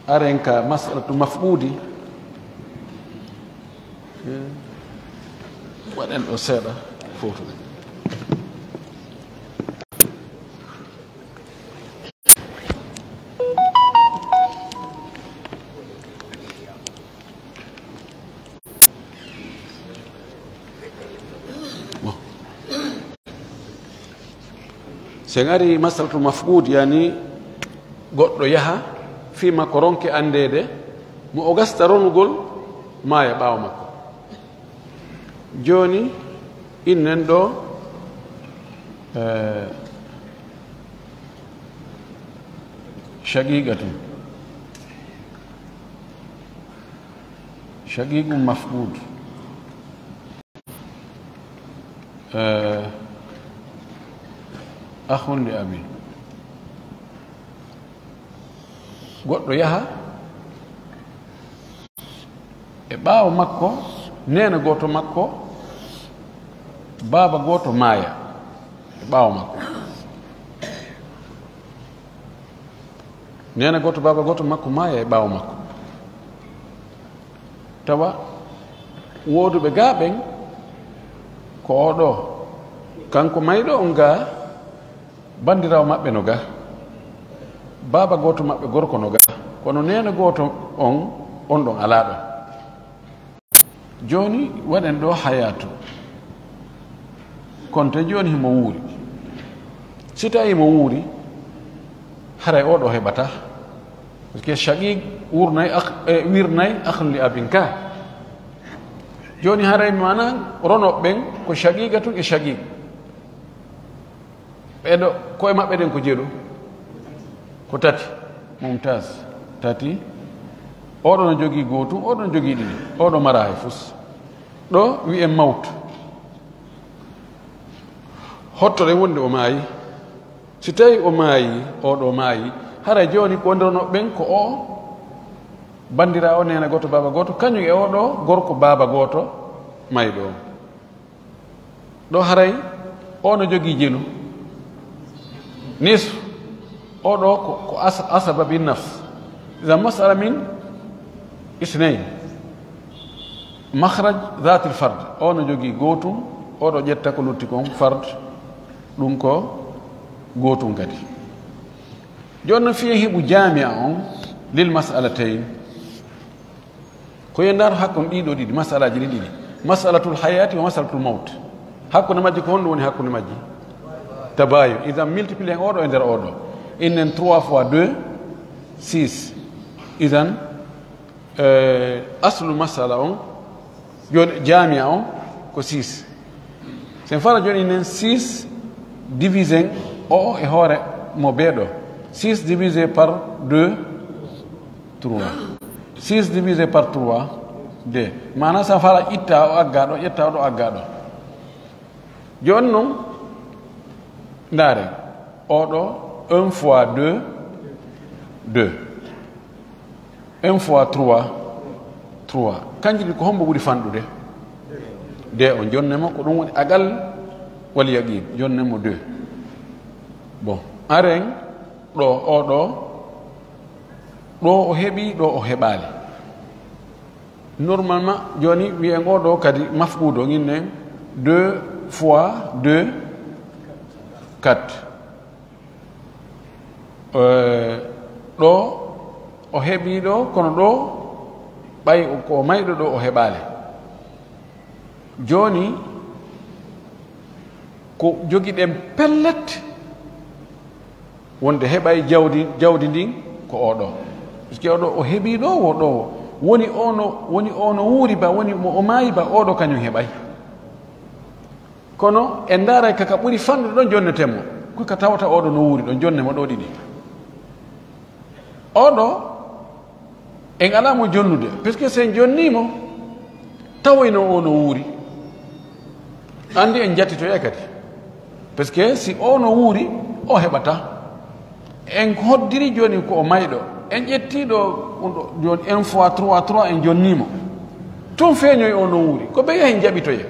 A: aren ka masalatu mafɓuudi waɗen ɗo seeɗa fotude sen ari masalatu mafqud yani goɗɗo yaha fi makko ronke andede mo o gasta ronugol maaya ɓaawa makko joni innen ɗo shaqiqatum shaqiqum mafqud akhun li abi goɗɗo yaha e ɓaawo makko nena goto makko baaba goto maaya e ɓaawo makko nena goto baaba goto makko maaya e ɓaawo makko tawa woduɓe gaaɓen ko oɗo kanko mayɗo on gaa bandirawo maɓɓe no ga baaba goto maɓɓe gorko no ga kono nena goto on ɗon ala ɗon joni waɗen ɗo hayatu konte joni himo wuuri si tawi mo wuuri haray oɗo heɓata par ce que shaqiq wirnayi akhnu li abin ka joni haray mana ronoɓe ɓen ko shaqiqatu e shaqiq ɓeɗo koye maɓɓe ɗen ko jeeɗu ko tati mumtase tati oɗo no jogii gootum oɗo no jogii ɗiɗi oɗo mara hay fus ɗo wi'en mawtu hottore wonde o maayi si tawi o maayi oɗo maayi hara joni ko wondironoɓe ɓen ko o bandira o nena goto baaba goto kañum e oɗo gorko baaba goto mayɗo o ɗo haray o no jogii jelu nisfu oɗo ko asaba bin nafs iza masala min isnayn makhraj dhatil fard o no jogii gootum oɗo ƴetta ko lutti kon fard ɗum ko gootum kadi joni no fiye hiɓu jamia on lil masalatayn ko yendaro hakkude ɗiɗo ɗiɗi masalaji ɗi ɗiɗi masalatul hayati wa masalatul maut hakkude majji ko honɗum woni hakkude majji tabayu idan multiplier oɗo e nder oɗo innen 3 fois 2 6 idan aslu masala on joni jamia on ko 6 sen fara joni innen 6 divisé o e hoore mo beeɗo 6 divisé par 2 3 6 divisé par 3 2 mana sa fara itta o aggaɗo ƴetta oɗo aggaɗo joni noon ndaare oɗo 1 fois 2 2 1 fois 3 kanjum ko hombo ɓuri fanɗude de o jonnemo ko ɗum woni agal wal yaqin jonnemo 2 bon aren ɗo oɗo ɗo o heɓi ɗo o heɓali normalement joni wiyen oɗo kadi mafɓudo ginne 2 fois 2 4 ɗo o heɓi ɗo kono ɗo ɓay ko mayɗo ɗo o heɓali joni ko jogiɗen pellet wonde heɓay jawdi ndin ko oɗo puisque oɗo o heɓi ɗo wo ɗo woni ono wuuri ba woni mo o maayi ba oɗo kañum heɓay kono en daaray kaka ɓuri fanɗude ɗon jonnetemmo kuka tawata oɗo no wuuri ɗon jonnemo ɗo ɗiɗi oɗo en alamo jonnude puisque sen jonnimo tawoyno o no wuuri andi en jattitoye kadi parce que si o no wuuri o heɓata en hoddiri joni ko o mayɗo en ƴettiɗo ɗo joni 1 fois 3 en jonnimo toon feeñoy o no wuuri ko ɓe yahen jaɓitoye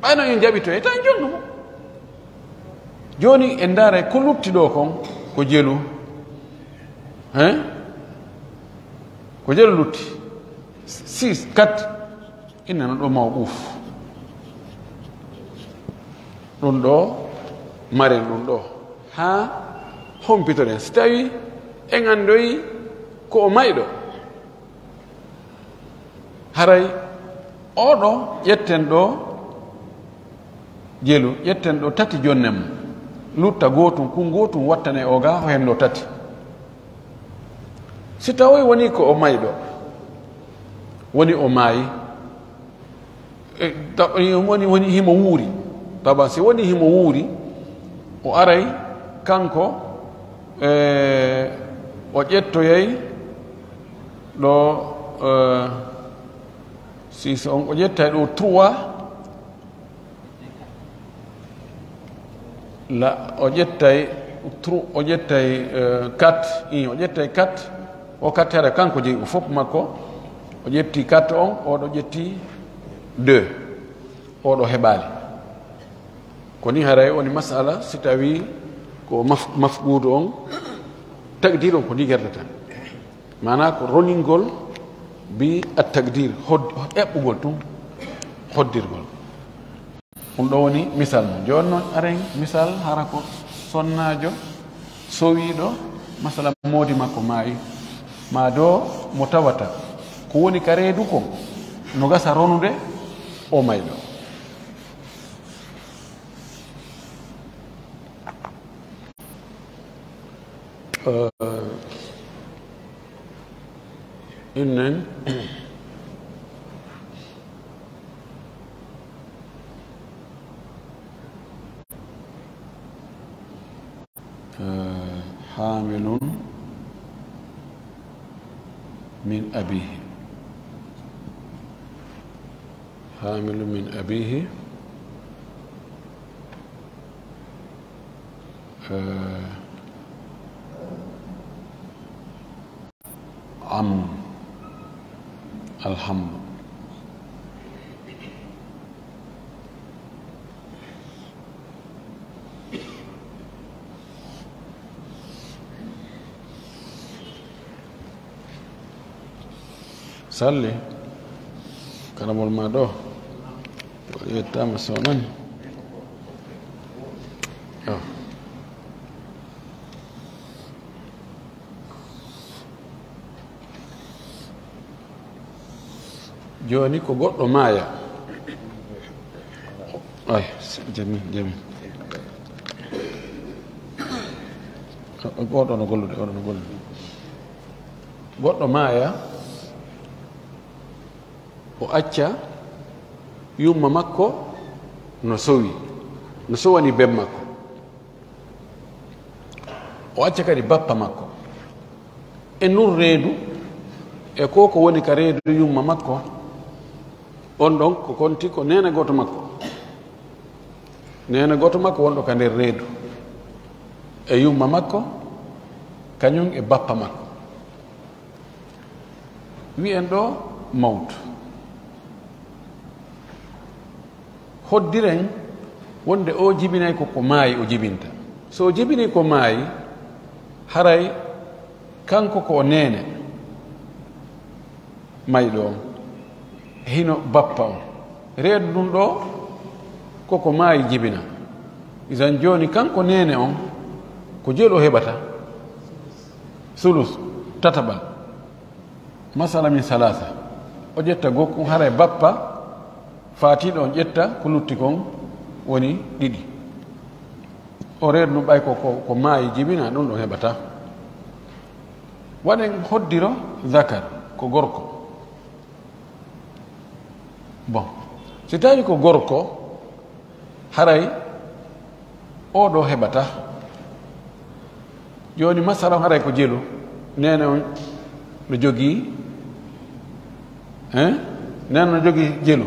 A: ɓayno en jaɓitoye ta en jonnumo joni en daara ko lutti ɗo kon ko jelu hein ko jelu lutti 6 4 innano ɗo maw ɓuuf ɗum ɗo maren ɗum ɗo ha hompitoɗen si tawi en andoyi ko o mayɗo haray oɗo ƴetten ɗo jelu ƴetten ɗo tati jonnem lutta gotum kun gotum wattane o ga hen ɗo tati si tawi woni ko o mayɗo woni o maayi woni himo wuuri taba si woni himo wuuri o aray kanko o ƴettoyay ɗo si on o ƴettay ɗo 3 o ƴettay 4 o ƴettay 4 o 4 hara kanko jeyi o fof makko o ƴetti 4 on oɗo ƴetti 2 oɗo heɓali koni haray woni masala si tawi ko mafɓuudu on tagdir on ko ni gerdata mana ko roningol bi a tagdir eɓɓugol tum hoddirgol ɗum ɗo woni misal mo joni noon aren misal hara ko sonnajo sowiɗo masala moodi makko maayi ma do mo tawata ko woni ka reedu ko no gasa ronude o mayɗo innen حامل من أبيه حامل من أبيه عم الحمد salli karamol ma ɗo yettama sonani joni ko goɗɗo maaya ay jami oɗo no gollude goɗɗo maaya o acca yumma makko no sowani bem makko o acca kadi bappa makko e nur reedu e ko woni ka reedu yumma makko on ɗon ko konti ko nena goto makko wonɗo ka nder reedu e yumma makko kañum e bappa makko wi'en ɗo mawtu hoddiren wonde o jibinay ko maayi o jibinta so o jibini ko maayi haray kanko ko nene mayɗo on hino bappa on reedu ɗum ɗo koko maayi jibina isan joni kanko nene on ko jelo heɓata sulus tataɓal masala min salasa o ƴetta gokku haray bappa fatiɗo on ƴetta ko lutti kon woni ɗiɗi o reedu ɗum ɓay ko maayi jibina ɗum ɗon heɓata waɗen hoddiro zakar ko gorko bon si tawi ko gorko haray oɗo heɓata joni masala haray ko jelu nene on no jogii nene no jogii jelu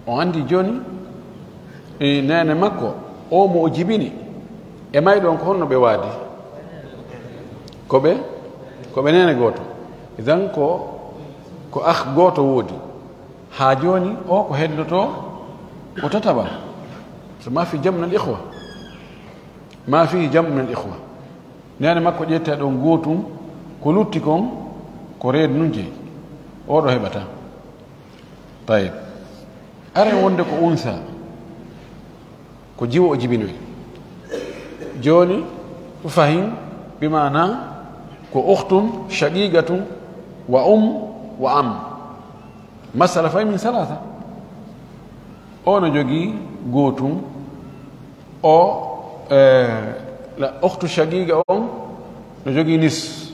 A: o andi joni nene makko o mo o jibini e mayɗon ko honno ɓe waadi koɓe nene gooto idan ko gooto woodi haa joni o ko heddoto ko tataɓal so ma fi jamnal ihwa ma fihi jamnal ihwa nene makko ƴette ɗon gootum ko lutti kon ko reedu nun jeyi oɗo heɓata tayib aren wonde ko unsa ko jiwo o jibinoy joni fahin bimana ko ukhtun shaqiqatun wa wa am masala fay min salasa o no jogii gootum o la ukhtu shaqiqa on no jogii nis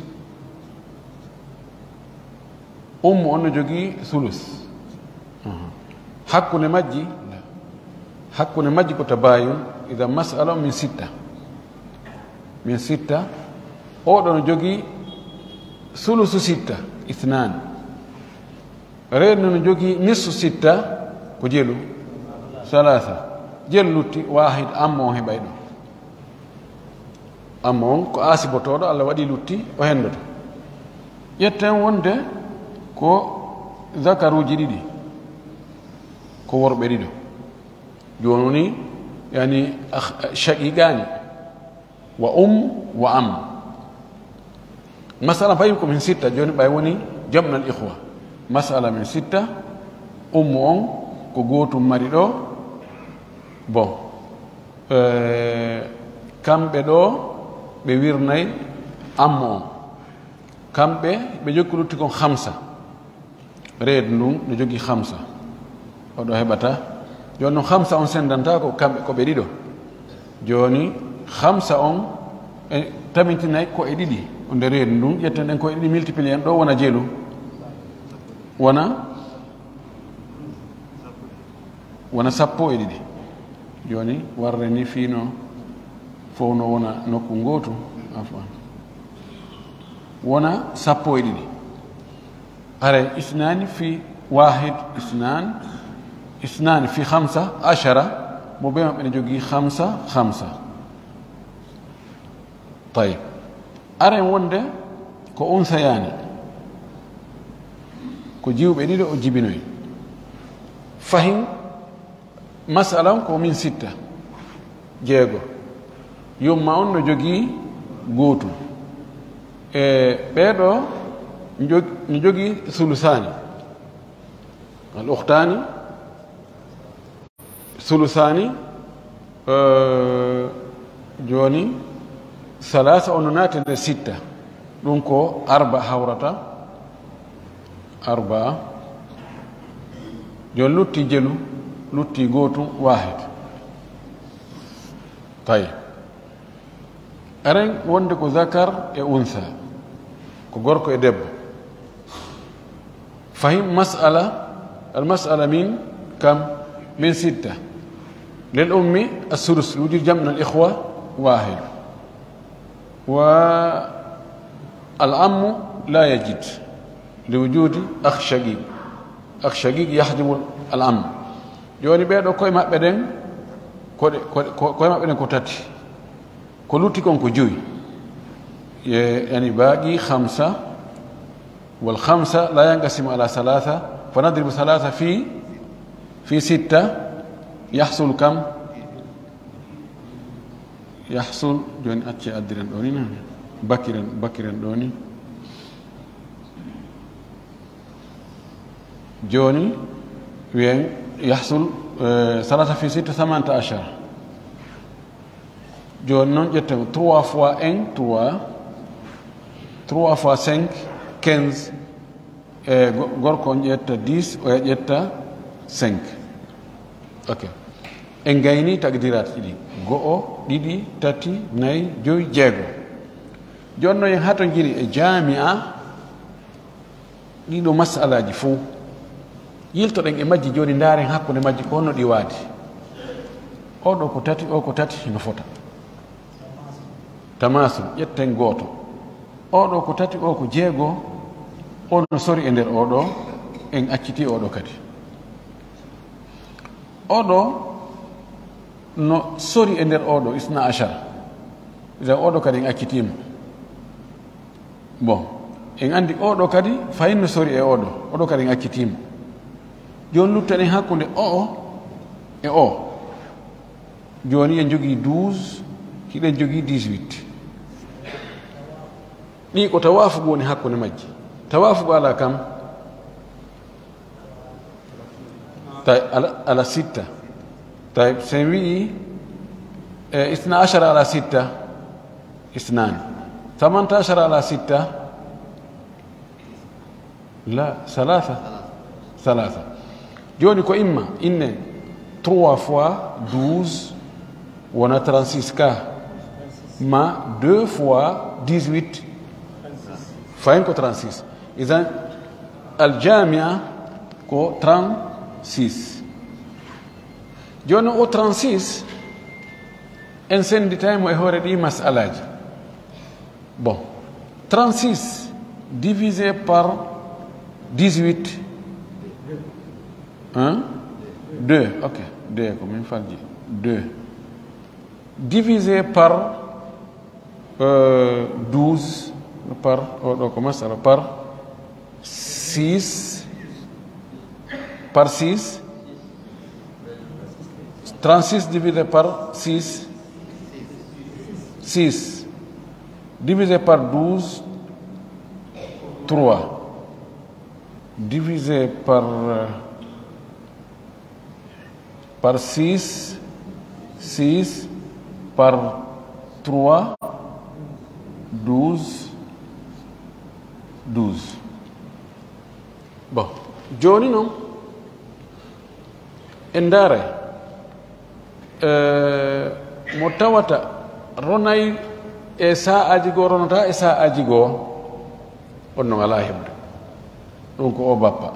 A: on no jogii sulus hakkunde majji ko tabayun ida masala min sitta oɗo no jogii sulusu sitta ithnan reedu no jogii nissu sitta ko jelu salasa jelu lutti wahid amma on heɓay ɗo amma on ko asibotoɗo Allah waɗi lutti o hendoto ƴetten wonde ko zakaruji ɗiɗi ko worɓe ɗiɗo joni yani shaqiqani wa wa am masala fayi ko min sitta joni ɓay woni jamnal ihwa masala min sitta on ko gootum mari ɗo bon kamɓe ɗo ɓe wirnay amma on kamɓe ɓe jokki lutti kon hamsa reedu ndun no jogii hamsa oɗo heɓata joni noon hamsa on sendanta ko kamɓe ko ɓe ɗiɗo joni hamsa on e tamintinay ko e ɗiɗi o nde reedu ndun ƴetten ɗen ko e ɗiɗi multiplié en ɗo wona jeelu wona sappo e ɗiɗi joni warre ni fiino fof no wona nokku gootu afan wona sappo e ɗiɗi are isnani fi wahid isnani fi 15 mo ɓe maɓɓe ne jogii 5 tayib aren wonde ko unsayani ko jiwɓe ɗiɗo o jibinoy fahin masalan ko min sitta jeego yumma on no jogii gootum e ɓeeɗo no jogii sulusani al ukhtani sulusani joni salasa ono naati nder sitta ɗum ko arba hawrata arba joni lutti jelu lutti gootum wahid tayi aren wonde ko zakar e unsa ko gorko e debbo fahim masala min kam min sitta lel ummi السدس يوجد جمع من الإخوة واحد والعم لا يجد لوجود أخ شقيق يحجب العم joni ɓeeɗo koye maɓɓe ɗen koye maɓɓe ɗen ko tati ko lutti kon ko joyi يعني باقي 5 والخمسة لا ينقسم على 3 فنضرب 3 في 6 يحصل كم؟ يحصل جوني أتشي أدرين دوني بكرين دوني جوني وين يحصل 3 في 6 18 جوني نون جتم 3 fois 1 3 fois 5 15 gorko ƴetta 10 o ƴetta 5 ok en gayni tagdirat ɗiɗi go'o ɗiɗi tati nayi joyi jeego jonno en hato jiri e jamia ɗiɗo masalaji fo yiltoɗen e majji joni ndaren hakkude majji ko honno ɗi waadi oɗo ko tati o ko tati no fota tamasul ƴetten gooto oɗo ko tati o ko jeego ono sori e nder oɗo en acciti oɗo kadi oɗo no sori e nder oɗo isna achara idan oɗo kadi en accitima bon en andi oɗo kadi fayin no sori e oɗo kadi en accitima joni luttaɗen hakkude o e o joni en jogui 12 hiɗen jogui 18 ɗi ko tawafugo woni hakkude majji tawafugo ala kam tay ala 6 طيب سنوي 12 على 6 2 18 على 6 لا 3 جوني كو إما إن 3 fois 12 ونا 36 كا ما 2 fois 18 فاين كو 36 إذن الجامعة كو 36 joni o 36 en senditaymo e hoore ɗi masalaji bon 36 divisé par 18 1 2 ok 2 ko min falji 2 divisé par 12 par oɗo ko masala par 6 par 6 36 divisé par 6 6 divisé par 12 3 divisé par 6 6 par 3 12 bon joni noon en ndaare mo tawata ronay e sa'aji goo ronata e sa'aji goo on non ala heɓde ɗum ko o bappa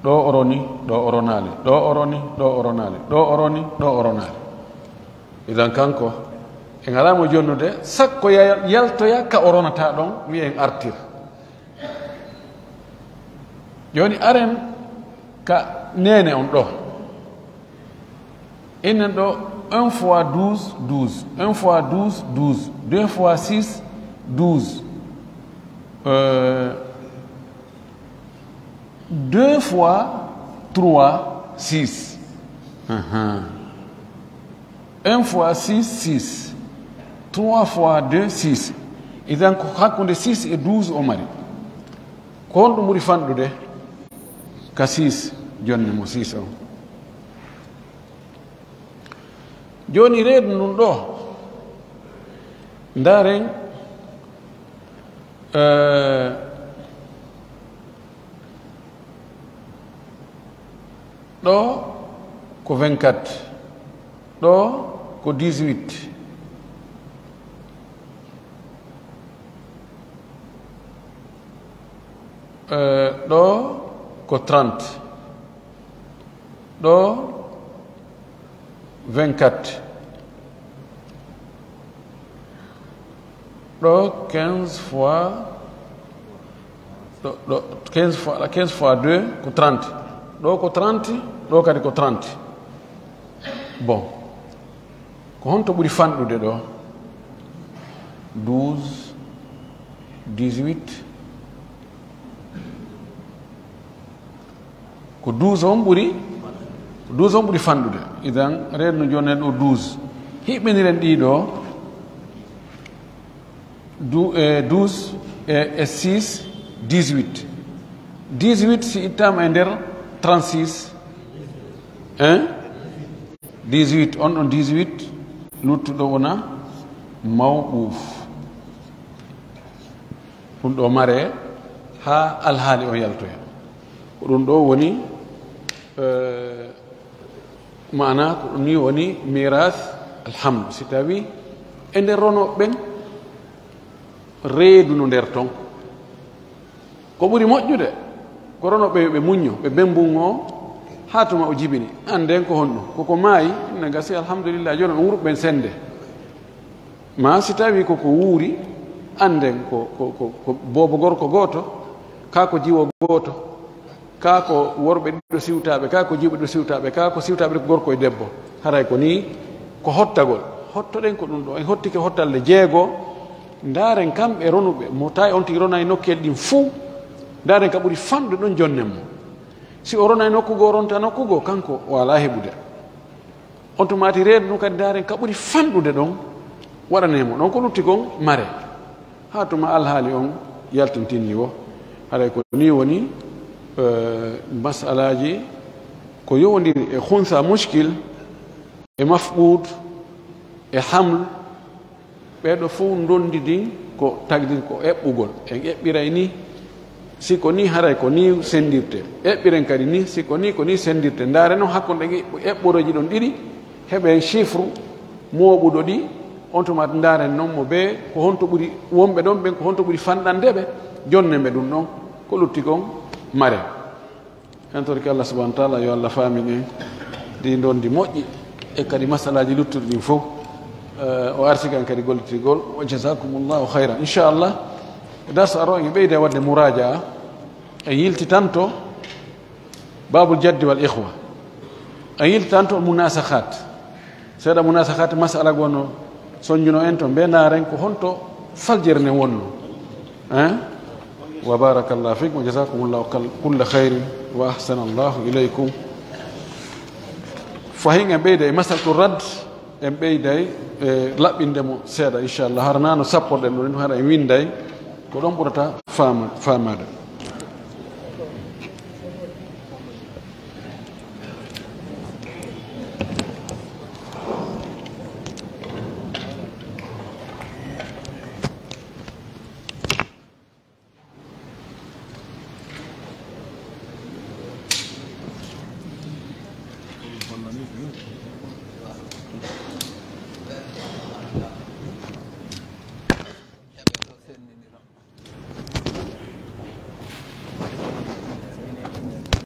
A: ɗo o roni ɗo o ronali ɗo o roni ɗo o ronali ɗo o roni ɗo o ronali idan kanko en alamo jonnude sakko yaltoya ka o ronata ɗon wiyen artir joni aren ka nene on ɗo enen ɗo 1 fois 12 12 1 fois 12 12 2 fois 6 12 2 fois 3 6 1 fois 6 6 3 fois 2 6 idan ko hakkunde 6 et 12 o mari ko honɗum ɓuri fanɗude ka 6 jonne mo 6 o joni reedu ndun ɗo ndaren ɗo ko 24 ɗo ko 18 ɗo ko 30 ɗo 24 ɗo 15 fois 15 fois 2 ko 30 ɗo ko 30 ɗo kadi ko 30 bon ko honto ɓuri fanɗude ɗo 12 18 ko 12 on ɓuri 12 on ɓuri fanɗude idan reedno joni en o 12 hiɓɓeniren ɗiɗo 12 e 6 18 18 si ittama e nder 36 18 on ɗon 18 luttuɗo wona mawɓuf ɗum ɗo mare ha alhaali o yaltoya ko ɗum ɗo woni mana ko ɗum ni woni mirath alhamdu si tawi e nder ronoɓe ɓen reedu no nder ton ko ɓuri moƴƴude ko ronoɓe ɓe muñño ɓe bembun o ha tuma o jibini anden ko honɗum koko maayi ne gasi alhamdulillah joni on wurɓe ɓen sende ma si tawi koko wuuri anden ko boobo gorko gooto ka ko jiwo gooto ka ko worɓe ɗiɗo siwtaɓe ka ko jiɓe ɗo siwtaɓe ka ko siwtaɓe ko gorko e debbo haray ko ni ko hottagol hottoɗen ko ɗum ɗo en hottike hottalle jeego ndaren kamɓe ronuɓe mo tawi on tigi rona e nokkel ɗin fuu ndaren ka ɓuri fanɗude ɗon jonnen mo si o rona e nokkugo o ronta nokkugo kanko o ala heɓude on to mati reedu ɗum kadi ndaren ka ɓuri fanɗude ɗon waɗanemo ɗon ko lutti gon mare ha tuma alhaali on yaltintinni o haɗay ko ni woni masalaji ko yowodiri e hunsa muskil e mafɓuud e hamle ɓeɗo fof dondidi ko tagdir ko eɓɓugol en eɓɓiray ni siko ni haray ko ni sendirte eɓɓiren kadi ni siko ni ko ni sendirte ndaare noon hakkude eɓɓoroji ɗon ɗiɗi heɓen chiffre mooɓuɗo ɗi on tomati ndaren noon mo ɓe ko honto ɓuri wonɓe ɗon ɓen ko honto ɓuri fanɗandeɓe jonneɓe ɗum ɗon ko lutti kon mare en torki Allah subahana taala yo Allah famin en ɗi ɗon di moƴƴi e kadi masalaji luttuɗi ɗin fof o arti kan kadi gollitirgol wa jasakumullahu hayran inchallah darso aro en ɓeyde wadde mouradia en yilti tanto babul jaddi wal ihwa en yilti tanto munasahat seeɗa munasahat masala gonno soñjuno en to mbenaren ko honto faljere ne wonno wa barakallahu fikum wa jasakumullahu kulla hayrin wa ahsana allahu ilaykum fahin en ɓeyda e masalatu rad en ɓeyday e laɓɓindemo seeɗa inchallah harnano sapporɗen ɗo en hara en winday ko ɗon ɓurata famade